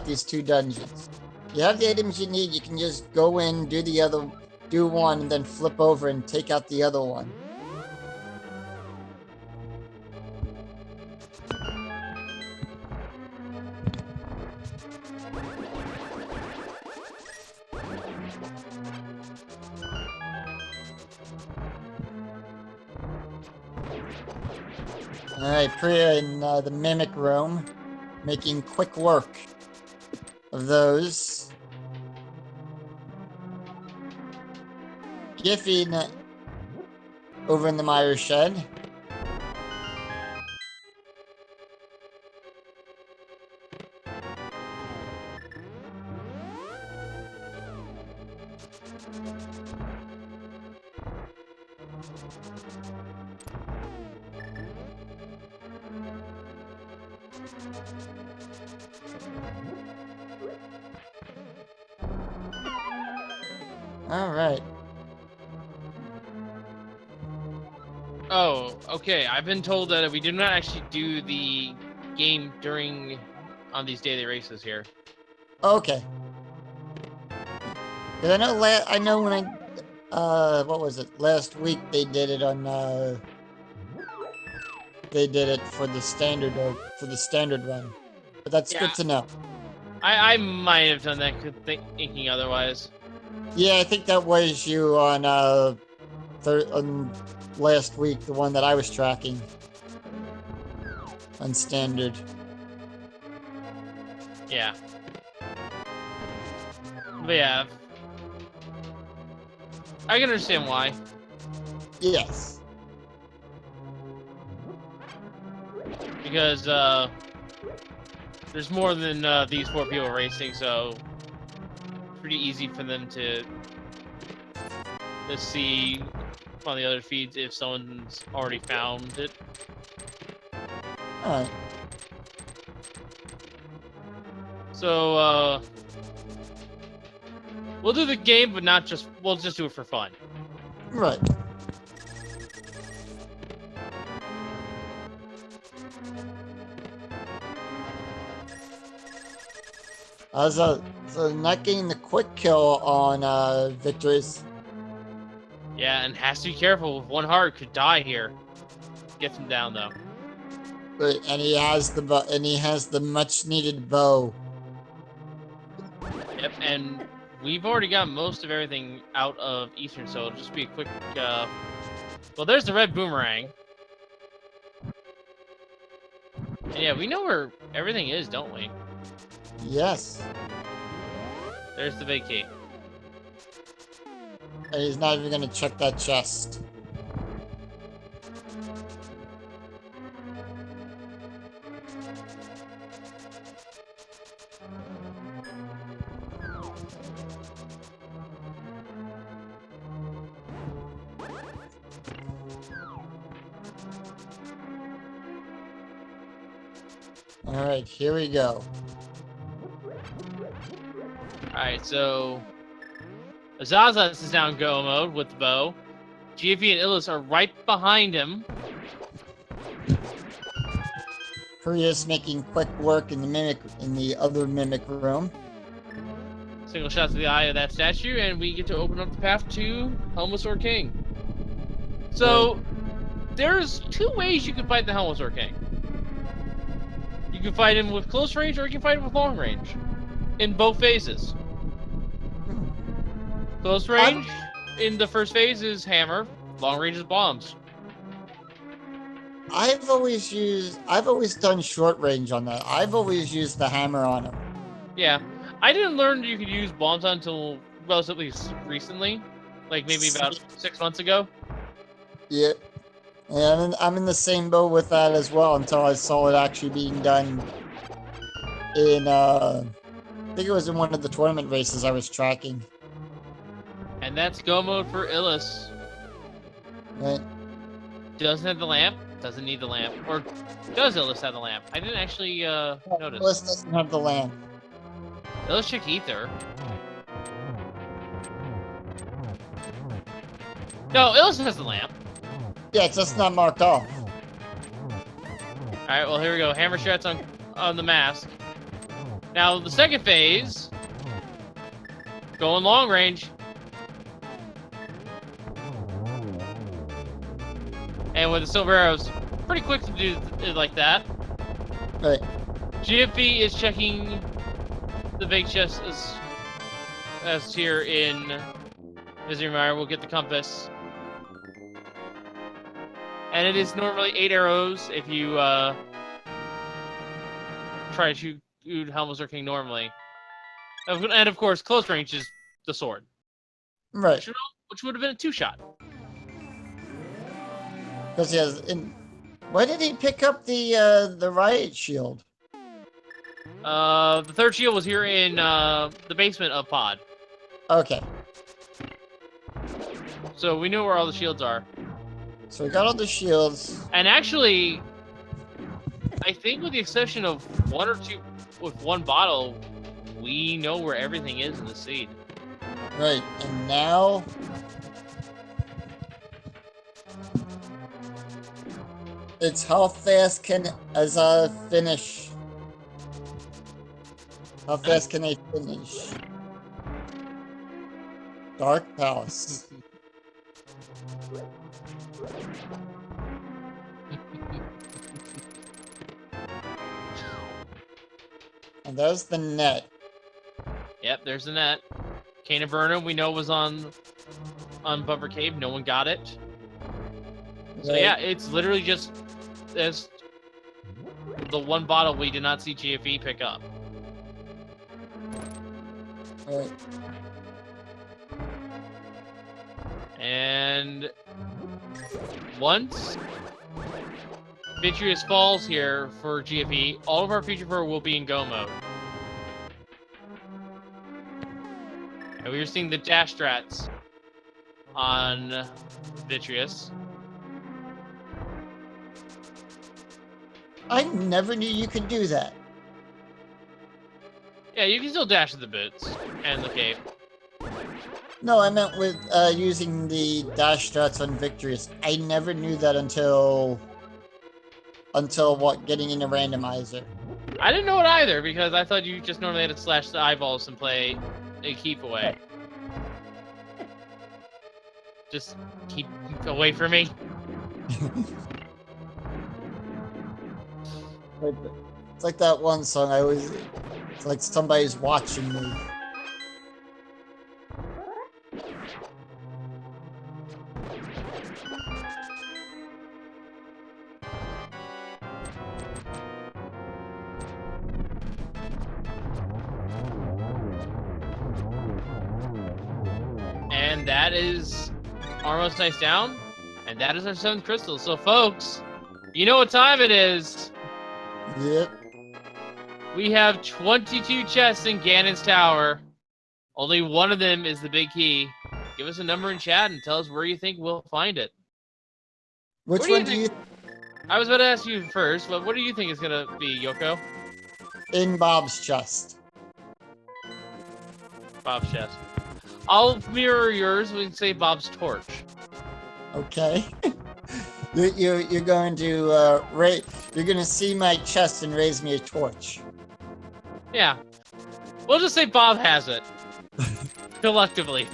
[SPEAKER 2] these two dungeons. You have the items you need, you can just go in, do one, and then flip over and take out the other one. Alright, Priya in the Mimic Room, making quick work of those. Giffy over in the Mire Shed. Alright.
[SPEAKER 1] Oh, okay. I've been told that we do not actually do the game on these daily races here.
[SPEAKER 2] Okay. 'Cause I know when what was it? Last week they did it on, they did it for the standard run. But that's good to know.
[SPEAKER 1] I might have done that thinking otherwise.
[SPEAKER 2] Yeah, I think that was you on last week, the one that I was tracking on standard.
[SPEAKER 1] Yeah. But yeah. I can understand why.
[SPEAKER 2] Yes.
[SPEAKER 1] Because there's more than these 4 people racing, so it's pretty easy for them to see on the other feeds if someone's already found it.
[SPEAKER 2] Alright.
[SPEAKER 1] So we'll do the game, but not just. We'll just do it for fun.
[SPEAKER 2] Right. So not getting the quick kill on victories.
[SPEAKER 1] Yeah, and has to be careful. With 1 heart, could die here. Gets him down though.
[SPEAKER 2] Right, and he has the much needed bow.
[SPEAKER 1] Yep, and we've already got most of everything out of Eastern, so it'll just be a quick. Well, there's the red boomerang. And yeah, we know where everything is, don't we?
[SPEAKER 2] Yes.
[SPEAKER 1] There's the big key.
[SPEAKER 2] And he's not even gonna check that chest. Alright, here we go.
[SPEAKER 1] Alright, so Azazas is now in go mode with the bow. GFE and Illis are right behind him.
[SPEAKER 2] Kuria's making quick work in the other mimic room.
[SPEAKER 1] Single shot to the eye of that statue, and we get to open up the path to Helmosaur King. So there's 2 ways you can fight the Helmosaur King. You can fight him with close range, or you can fight him with long range. In both phases. Close range in the first phase is hammer. Long range is bombs.
[SPEAKER 2] I've always done short range on that. I've always used the hammer on him.
[SPEAKER 1] Yeah, I didn't learn you could use bombs until relatively recently, like maybe about 6 months ago.
[SPEAKER 2] Yeah. And I'm in the same boat with that as well until I saw it actually being done in, I think it was in one of the tournament races I was tracking.
[SPEAKER 1] And that's go mode for Illis.
[SPEAKER 2] Right?
[SPEAKER 1] Doesn't have the lamp, doesn't need the lamp. Or does Illis have the lamp? I didn't actually notice.
[SPEAKER 2] Illis doesn't have the lamp.
[SPEAKER 1] Illis check ether. No, Illis has the lamp.
[SPEAKER 2] Yeah, it's just not marked off.
[SPEAKER 1] Alright, well here we go. Hammer shots on the mask. Now the second phase, going long range. And with the silver arrows, pretty quick to do it like that.
[SPEAKER 2] Right.
[SPEAKER 1] GFB is checking the big chest as here in Visitor. We'll get the compass. And it is normally 8 arrows if you try to shoot Helmosaur King normally. And of course, close range is the sword.
[SPEAKER 2] Right.
[SPEAKER 1] Which would have been a 2-shot.
[SPEAKER 2] Because he has. Why did he pick up the riot shield?
[SPEAKER 1] The 3rd shield was here in the basement of Pod.
[SPEAKER 2] Okay.
[SPEAKER 1] So we know where all the shields are.
[SPEAKER 2] So we got all the shields.
[SPEAKER 1] And actually, I think with the exception of 1 or 2 with 1 bottle, we know where everything is in the seed.
[SPEAKER 2] Right, and now it's how fast can Azza finish? How fast can they finish? Dark Palace. And there's the net.
[SPEAKER 1] Yep, there's the net. Cane of Burnham, we know was on Bumper Cave. No one got it. So
[SPEAKER 2] Right.
[SPEAKER 1] yeah, it's literally just there's the 1 bottle we did not see GFE pick up.
[SPEAKER 2] Right.
[SPEAKER 1] And once Vitreous falls here for GFE, all of our Future 4 will be in go mode. And we are seeing the dash strats on Vitreous.
[SPEAKER 2] I never knew you could do that.
[SPEAKER 1] Yeah, you can still dash at the boots and the cape.
[SPEAKER 2] No, I meant with using the dash strats on Victorious. I never knew that until what, getting into Randomizer.
[SPEAKER 1] I didn't know it either, because I thought you just normally had to slash the eyeballs and play a keep away. Just keep away from me.
[SPEAKER 2] It's like that one song I always... It's like somebody's watching me.
[SPEAKER 1] And that is almost nice down. And that is our 7th crystal. So, folks, you know what time it is.
[SPEAKER 2] Yep.
[SPEAKER 1] We have 22 chests in Ganon's tower. Only one of them is the big key. Give us a number in chat and tell us where you think we'll find it.
[SPEAKER 2] Which
[SPEAKER 1] What
[SPEAKER 2] one do you...
[SPEAKER 1] I was about to ask you first, but what do you think is going to be, Yoko?
[SPEAKER 2] In Bob's chest.
[SPEAKER 1] Bob's chest. I'll mirror yours. We can say Bob's torch.
[SPEAKER 2] Okay. You're going to you're going to see my chest and raise me a torch.
[SPEAKER 1] Yeah. We'll just say Bob has it. Collectively.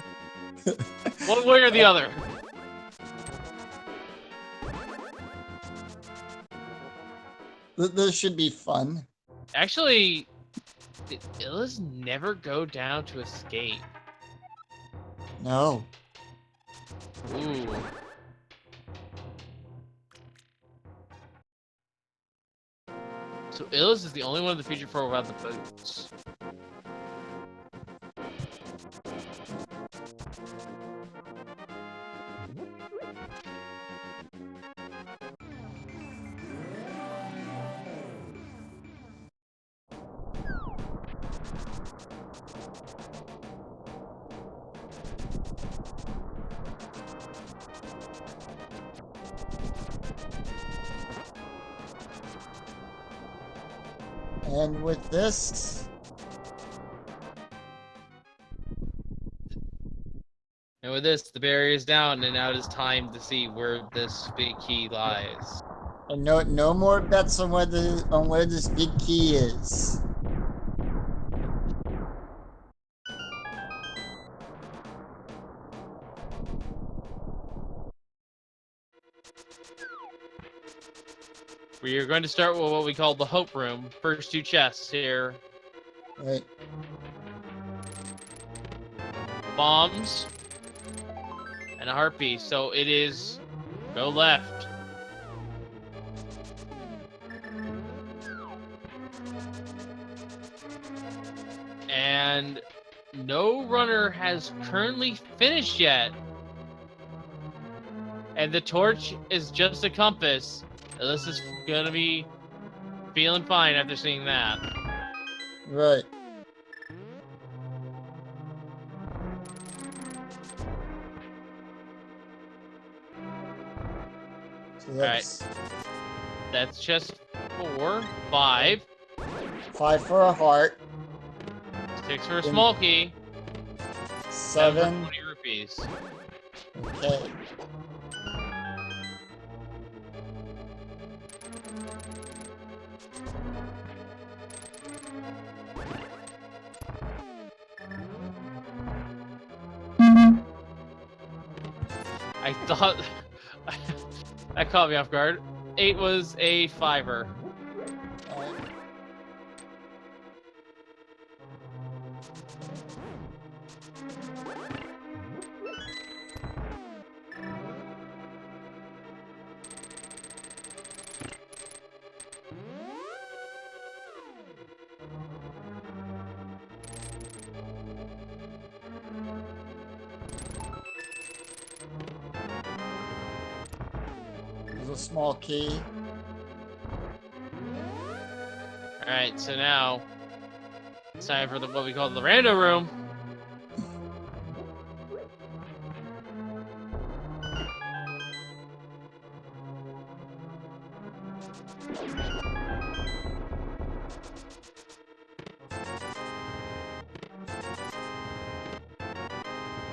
[SPEAKER 1] One way or the other.
[SPEAKER 2] This should be fun.
[SPEAKER 1] Actually, did Illas never go down to escape?
[SPEAKER 2] No.
[SPEAKER 1] Ooh. So Illas is the only one in the Future 4 without the boots.
[SPEAKER 2] And with this...
[SPEAKER 1] And with this, the barrier is down, and now it is time to see where this big key lies.
[SPEAKER 2] And no more bets on where this big key is.
[SPEAKER 1] We are going to start with what we call the Hope Room. First 2 chests here.
[SPEAKER 2] Right.
[SPEAKER 1] Bombs. And a heart piece. So it is go left. And no runner has currently finished yet. And the torch is just a compass. This is gonna be feeling fine after seeing that.
[SPEAKER 2] Right. So
[SPEAKER 1] That's just 4, 5.
[SPEAKER 2] 5 for a heart.
[SPEAKER 1] 6 for a small key.
[SPEAKER 2] 7.
[SPEAKER 1] 20 rupees.
[SPEAKER 2] Okay.
[SPEAKER 1] I thought that caught me off guard. 8 was a 5-er.
[SPEAKER 2] little small key.
[SPEAKER 1] Alright, so now it's time for what we call the rando room.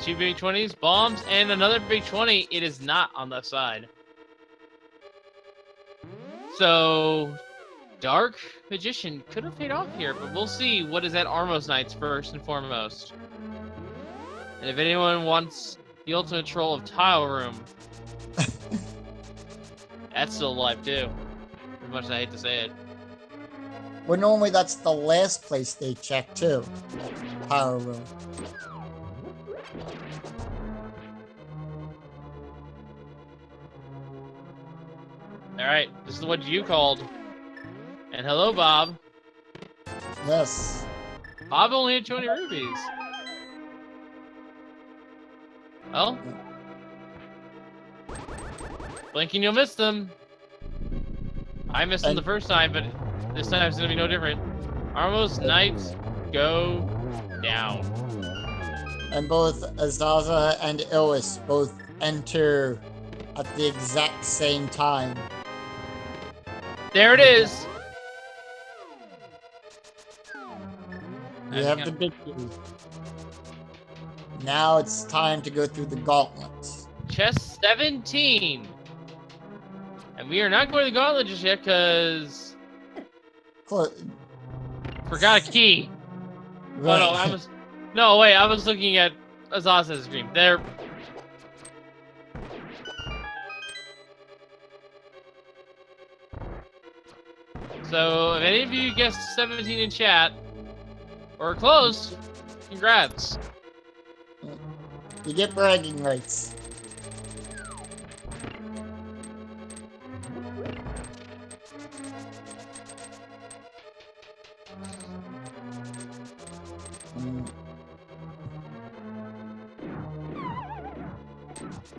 [SPEAKER 1] Two big 20s, bombs, and another big 20. It is not on the side. So, Dark Magician could have paid off here, but we'll see what is at Armos Knights first and foremost. And if anyone wants the ultimate troll of Tile Room, that's still alive too. As much as I hate to say it.
[SPEAKER 2] Well, normally that's the last place they check too. Power room.
[SPEAKER 1] Alright, this is what you called. And hello, Bob.
[SPEAKER 2] Yes.
[SPEAKER 1] Bob only had 20 rubies. Well, blinking, you'll miss them. I missed them the first time, but this time it's gonna be no different. Armos Knights go down.
[SPEAKER 2] And both Azaza and Illis both enter at the exact same time.
[SPEAKER 1] There it is.
[SPEAKER 2] We have the big key. Now it's time to go through the gauntlet.
[SPEAKER 1] Chest 17. And we are not going to the gauntlet just yet because forgot a key.
[SPEAKER 2] Right.
[SPEAKER 1] Oh no, I was looking at Azaza's screen. There. So if any of you guessed 17 in chat or close, congrats.
[SPEAKER 2] You get bragging rights.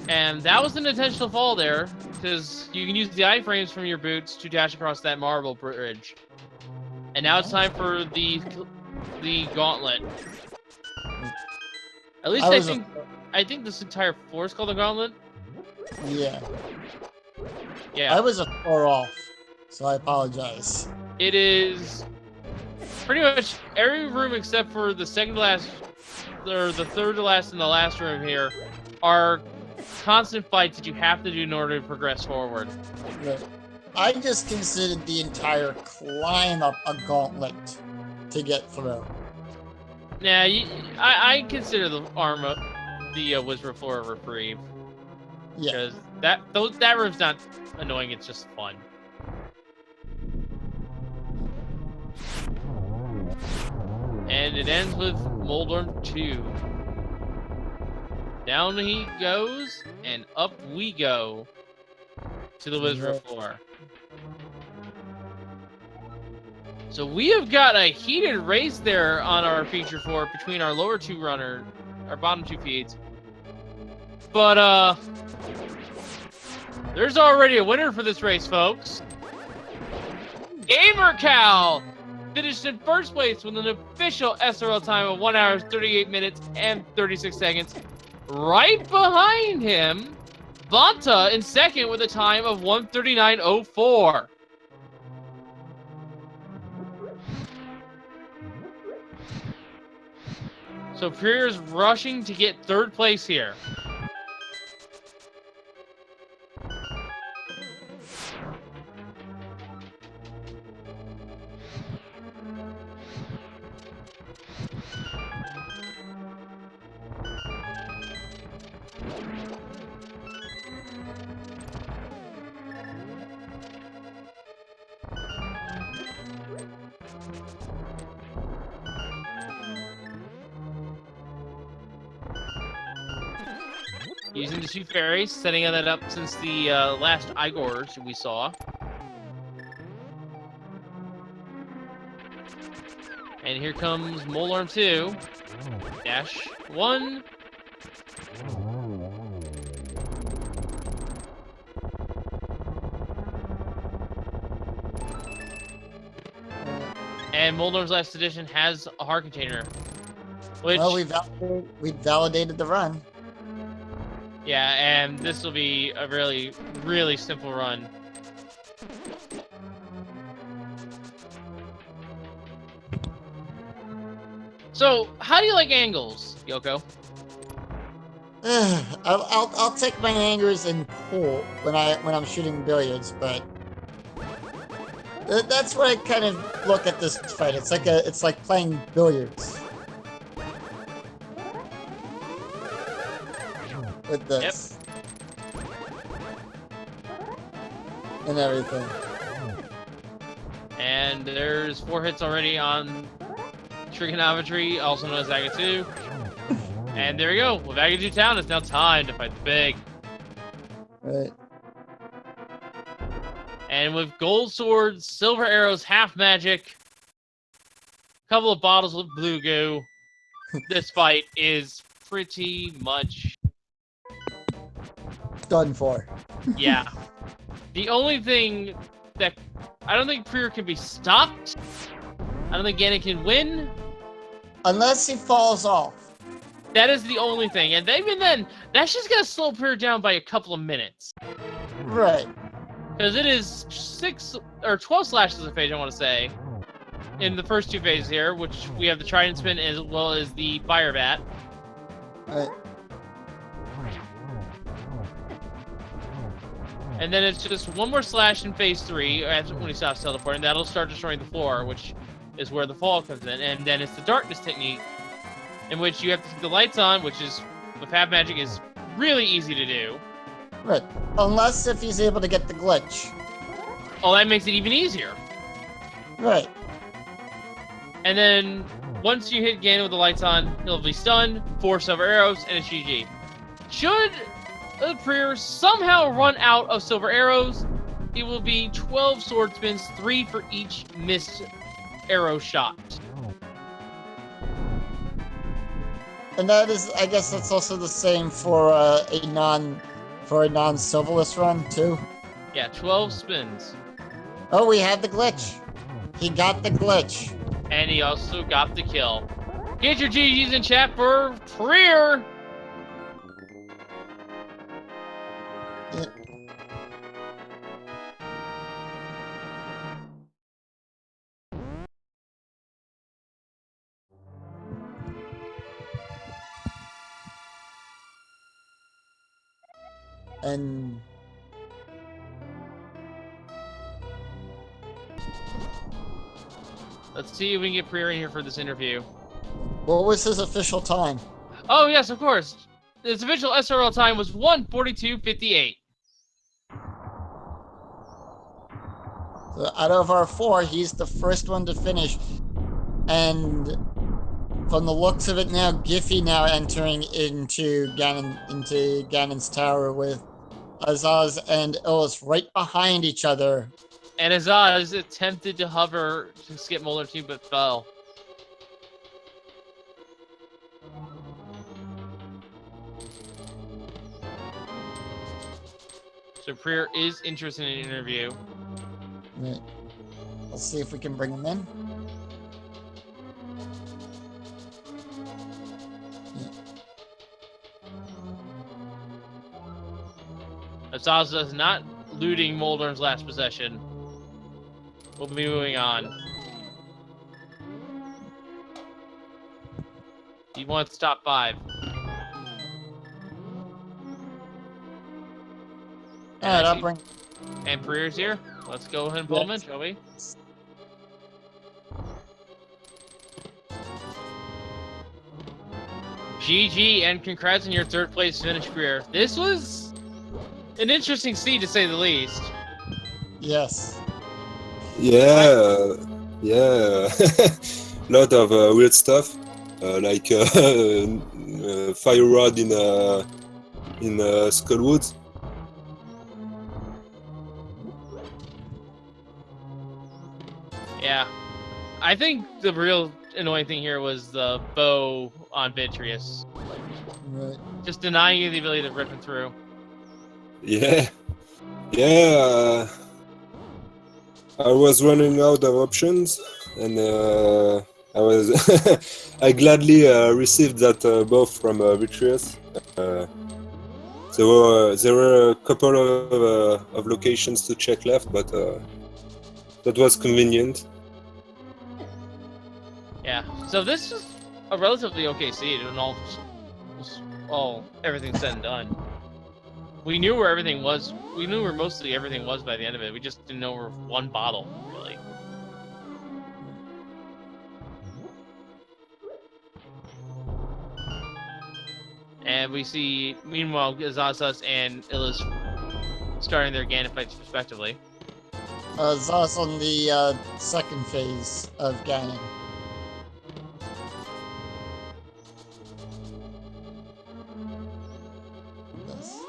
[SPEAKER 1] And that was an intentional fall there, because you can use the iframes from your boots to dash across that marble bridge. And now it's time for the gauntlet. At least I think this entire floor is called the gauntlet.
[SPEAKER 2] Yeah.
[SPEAKER 1] Yeah.
[SPEAKER 2] I was a 4 off, so I apologize.
[SPEAKER 1] It is pretty much every room except for the second to last, or the third to last and the last room here are constant fights that you have to do in order to progress forward.
[SPEAKER 2] Right. I just considered the entire climb up a gauntlet to get through.
[SPEAKER 1] Yeah, I consider the Whisper floor a reprieve.
[SPEAKER 2] Yeah.
[SPEAKER 1] Because that room's not annoying, it's just fun. And it ends with Moldorm 2. Down he goes, and up we go to the Whisper floor. So we have got a heated race there on our feature floor between our lower two runners, our bottom two feeds. But, there's already a winner for this race, folks. Gamer Cal finished in first place with an official SRL time of 1 hour, 38 minutes, and 36 seconds. Right behind him, Vanta in second with a time of 1:39:04. So Prier's rushing to get third place here. Using the two fairies, setting that up since the last Igors we saw. And here comes Molarm 2. Dash 1. And Moldor's last edition has a heart container. Which,
[SPEAKER 2] well, we validated the run.
[SPEAKER 1] yeah, and this will be a really, really simple run. So, how do you like angles, Yoko?
[SPEAKER 2] I'll take my angers in pool when I'm shooting billiards, but that's what I kind of look at this fight. It's like playing billiards with this and everything.
[SPEAKER 1] And there's 4 hits already on trigonometry, also known as Agatu. And there we go. With Agatu Town, it's now time to fight the big.
[SPEAKER 2] Right.
[SPEAKER 1] And with gold swords, silver arrows, half magic, a couple of bottles of blue goo, this fight is pretty much
[SPEAKER 2] Done for.
[SPEAKER 1] yeah. The only thing that I don't think Prior can be stopped. I don't think Ganon can win.
[SPEAKER 2] Unless he falls off.
[SPEAKER 1] That is the only thing. And even then, that's just going to slow Prior down by a couple of minutes.
[SPEAKER 2] Right.
[SPEAKER 1] Because it is 6 or 12 slashes of phase, I want to say, in the first 2 phases here, which we have the Trident Spin as well as the Fire Bat.
[SPEAKER 2] Right.
[SPEAKER 1] And then it's just one more slash in phase 3 when he stops teleporting. That'll start destroying the floor, which is where the fall comes in. And then it's the darkness technique, in which you have to keep the lights on, which is, with half magic, is really easy to do.
[SPEAKER 2] Right. Unless if he's able to get the glitch.
[SPEAKER 1] Oh, that makes it even easier.
[SPEAKER 2] Right.
[SPEAKER 1] And then once you hit Ganon with the lights on, he'll be stunned, 4 silver arrows, and it's GG. Should Prior somehow run out of silver arrows, it will be 12 sword spins, 3 for each missed arrow shot.
[SPEAKER 2] And that is, I guess that's also the same for a non-silverless run too.
[SPEAKER 1] Yeah, 12 spins.
[SPEAKER 2] Oh, we had the glitch. He got the glitch.
[SPEAKER 1] And he also got the kill. Get your GGs in chat for Prior!
[SPEAKER 2] Yeah. And
[SPEAKER 1] Let's see if we can get Prior in here for this interview.
[SPEAKER 2] what was his official time?
[SPEAKER 1] Oh, yes, of course. His official SRL time was 1:42:58.
[SPEAKER 2] So out of our 4, he's the first one to finish. And from the looks of it now, Giffy now entering into Ganon's tower with Azaz and Illis right behind each other.
[SPEAKER 1] And Azaz attempted to hover to skip Molder 2, but fell. So Prior is interested in an interview.
[SPEAKER 2] Right. Let's see if we can bring him in.
[SPEAKER 1] Azaz is not looting Moldor's last possession. We'll be moving on. He wants top 5.
[SPEAKER 2] Alright, I'll bring...
[SPEAKER 1] And Prior's here. Let's go ahead and pull him in, shall we? GG, and congrats on your 3rd place finish, Prior. This was an interesting scene, to say the least.
[SPEAKER 2] Yes.
[SPEAKER 3] Yeah, yeah. Lot of weird stuff, like fire rod in Skullwoods.
[SPEAKER 1] Yeah. I think the real annoying thing here was the bow on Vitreous.
[SPEAKER 2] Right.
[SPEAKER 1] Just denying you the ability to rip him through.
[SPEAKER 3] Yeah, yeah. I was running out of options, and I was I gladly received that buff from Vitreous. There were a couple of locations to check left, but that was convenient.
[SPEAKER 1] Yeah. So this is a relatively okay seed, and all everything's said and done. We knew where everything was. We knew where mostly everything was by the end of it. We just didn't know where one bottle really. And we see, meanwhile, Azazas and Illis starting their Ganon fights respectively.
[SPEAKER 2] Zos on the second phase of Ganon. Yes.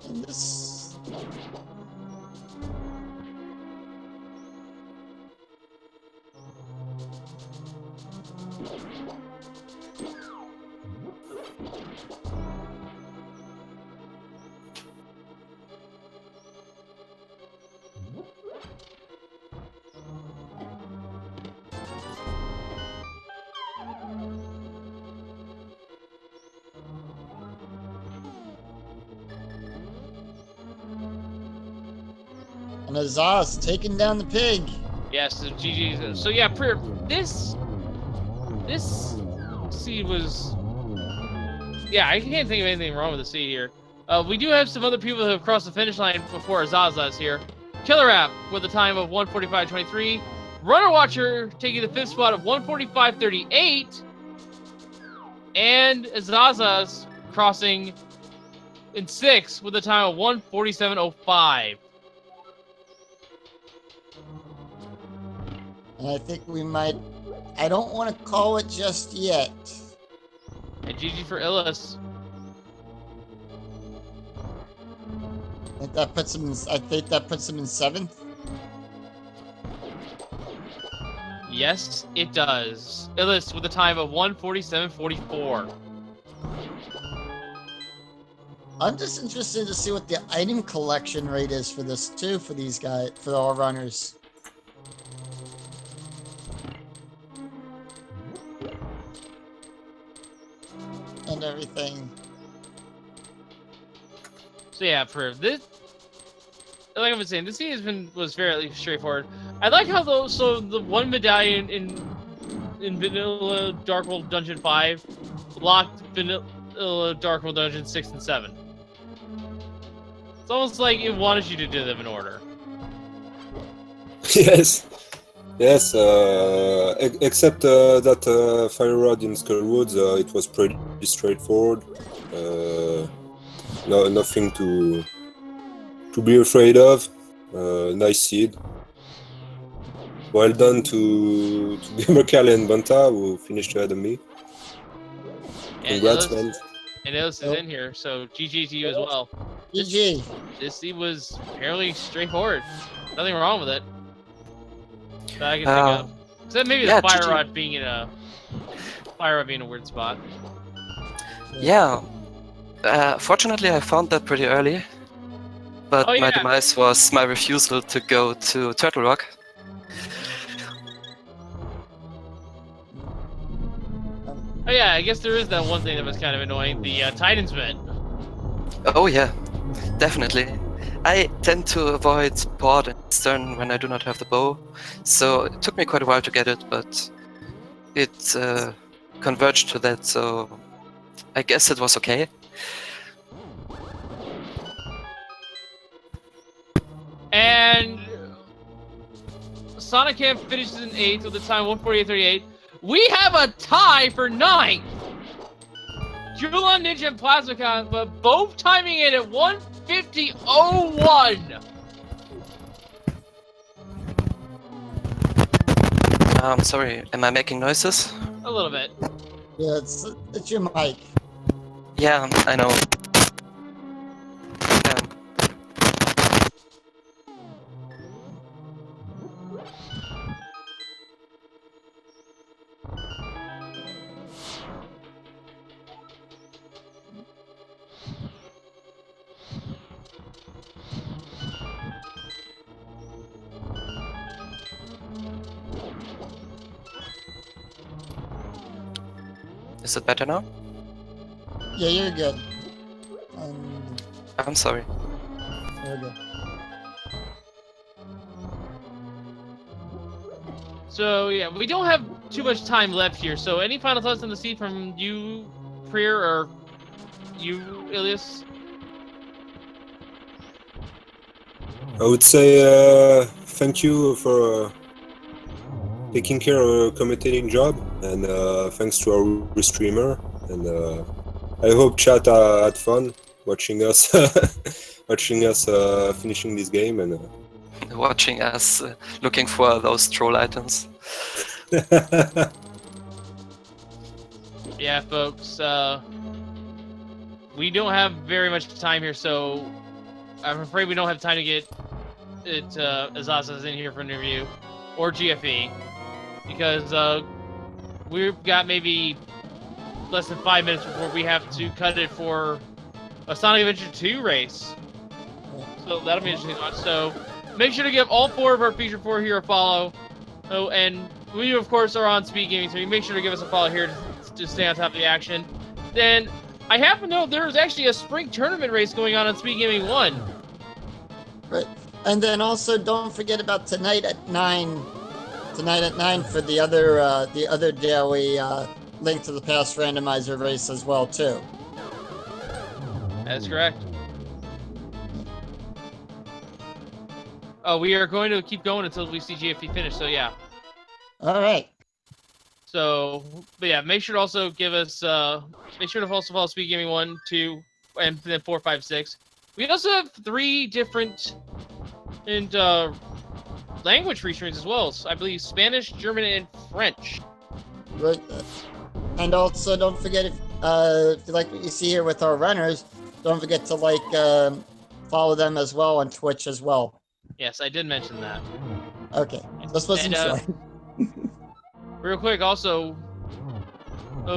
[SPEAKER 2] And this. And Azaz taking down the pig.
[SPEAKER 1] Yes, so GG. So yeah, this seed was. Yeah, I can't think of anything wrong with the seed here. We do have some other people who have crossed the finish line before Azazas here. Killer App with a time of 1:45.23. Runner Watcher taking the 5th spot of 1:45.38. And Azazas crossing in 6th with a time of 1:47.05.
[SPEAKER 2] And I think we might. I don't want to call it just yet.
[SPEAKER 1] And GG for Illis.
[SPEAKER 2] I think that puts him in 7th.
[SPEAKER 1] Yes, it does. Illis with a time of 1:47.44.
[SPEAKER 2] I'm just interested to see what the item collection rate is for this too, for these guys, for all runners. And everything.
[SPEAKER 1] So yeah, for this, like I was saying, this season was fairly straightforward. I like how the one medallion in Vanilla Dark World Dungeon 5 locked Vanilla Dark World Dungeon 6 and 7. It's almost like it wanted you to do them in order.
[SPEAKER 3] Yes, yes. Except that Fire Rod in Skullwoods, it was pretty straightforward. No, nothing to be afraid of. Nice seed. Well done to Gamercal and Banta, who finished ahead of me. Congrats, man.
[SPEAKER 1] And Illis is in here, so GG to you as well.
[SPEAKER 2] GG.
[SPEAKER 1] This seed was fairly straightforward. Nothing wrong with it that I can think of. Except maybe the Fire Rod being in a weird spot.
[SPEAKER 4] Yeah. Fortunately, I found that pretty early. But my demise was my refusal to go to Turtle Rock.
[SPEAKER 1] Oh yeah, I guess there is that one thing that was kind of annoying, the Titan's vent.
[SPEAKER 4] Oh yeah, definitely. I tend to avoid port and stern when I do not have the bow, so it took me quite a while to get it, but it converged to that, so I guess it was okay.
[SPEAKER 1] And Sonic Camp finishes in 8th with a time 1:48.38. We have a tie for 9th. Julon Ninja and Plasmacon, but both timing it at 1:50.01.
[SPEAKER 4] Sorry, am I making noises?
[SPEAKER 1] A little bit.
[SPEAKER 2] Yeah, it's your mic.
[SPEAKER 4] Yeah, I know. Is it better now?
[SPEAKER 2] Yeah, you're good.
[SPEAKER 4] I'm sorry.
[SPEAKER 2] You're good.
[SPEAKER 1] So yeah, we don't have too much time left here. So any final thoughts on the seed from you, Prier, or you, Ilias?
[SPEAKER 3] I would say thank you for taking care of a commentating job, and thanks to our restreamer. And I hope chat had fun watching us, finishing this game. And
[SPEAKER 4] Watching us looking for those troll items.
[SPEAKER 1] Yeah, folks. We don't have very much time here, so I'm afraid we don't have time to get it Azaza's in here for an interview or GFE because we've got maybe less than 5 minutes before we have to cut it for a Sonic Adventure 2 race. So that'll be interesting to watch. So make sure to give all 4 of our featured 4 here a follow. Oh, and we of course are on Speed Gaming, so you make sure to give us a follow here to stay on top of the action. Then I happen to know there's actually a spring tournament race going on Speed Gaming 1.
[SPEAKER 2] Right. And then also don't forget about tonight at 9. Tonight at 9 for the other daily Link to the Past randomizer race as well too.
[SPEAKER 1] That's correct. Oh, we are going to keep going until we see GFP finish. So yeah.
[SPEAKER 2] All right.
[SPEAKER 1] So, but yeah, make sure to also give us, make sure to also follow Speed Gaming 1, 2, and then 4, 5, 6. We also have 3 different language free streams as well. So I believe Spanish, German, and French.
[SPEAKER 2] Right. And also don't forget if you like what you see here with our runners, don't forget to follow them as well on Twitch as well.
[SPEAKER 1] Yes, I did mention that.
[SPEAKER 2] Okay. This wasn't sure.
[SPEAKER 1] Real quick, also,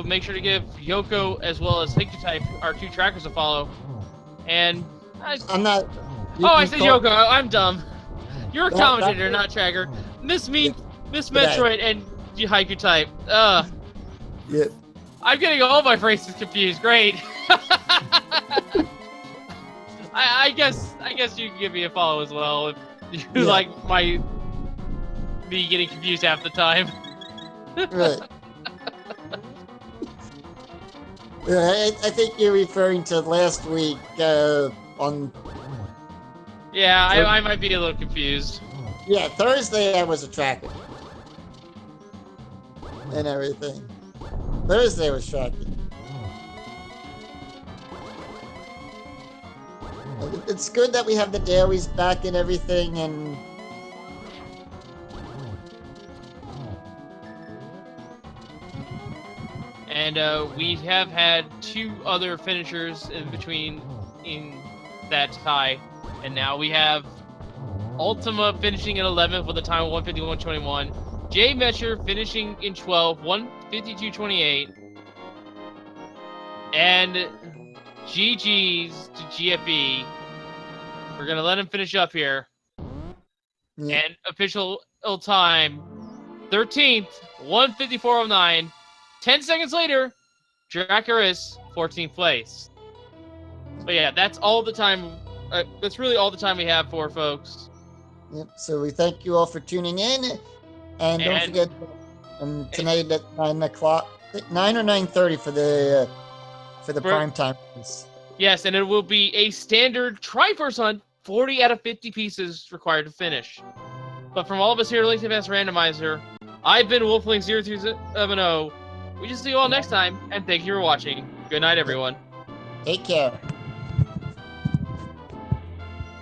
[SPEAKER 1] make sure to give Yoko as well as Type, our 2 trackers, a follow. And
[SPEAKER 2] I'm not.
[SPEAKER 1] I said Yoko. I'm dumb. You're a commentator, not tracker. Miss Metroid, and Haiku Type.
[SPEAKER 2] Yeah.
[SPEAKER 1] I'm getting all my phrases confused. Great. I guess you can give me a follow as well if you like me getting confused half the time.
[SPEAKER 2] Right. I think you're referring to last week on.
[SPEAKER 1] Yeah, I might be a little confused.
[SPEAKER 2] Yeah, Thursday I was a tracker. And everything. Thursday was tracking. It's good that we have the dailies back and everything, and
[SPEAKER 1] we have had 2 other finishers in between in that tie, and now we have Ultima finishing in 11th with a time of 1:51.21. Jay Metcher finishing in 12th, 1:52.28, and GG's to GFE. We're gonna let him finish up here.
[SPEAKER 2] yeah.
[SPEAKER 1] And official time 13th, 1:54.09. 10 seconds later, Dracarys 14th place. But yeah, that's all the time. That's really all the time we have for folks.
[SPEAKER 2] Yep. So we thank you all for tuning in, and don't forget tonight at 9 o'clock, 9 or 9:30 for the prime time.
[SPEAKER 1] Yes, and it will be a standard Triforce hunt, 40 out of 50 pieces required to finish. But from all of us here at Link to the Past Randomizer, I've been Wolfling0370. We just see you all next time, and thank you for watching. Good night, everyone.
[SPEAKER 2] Take care.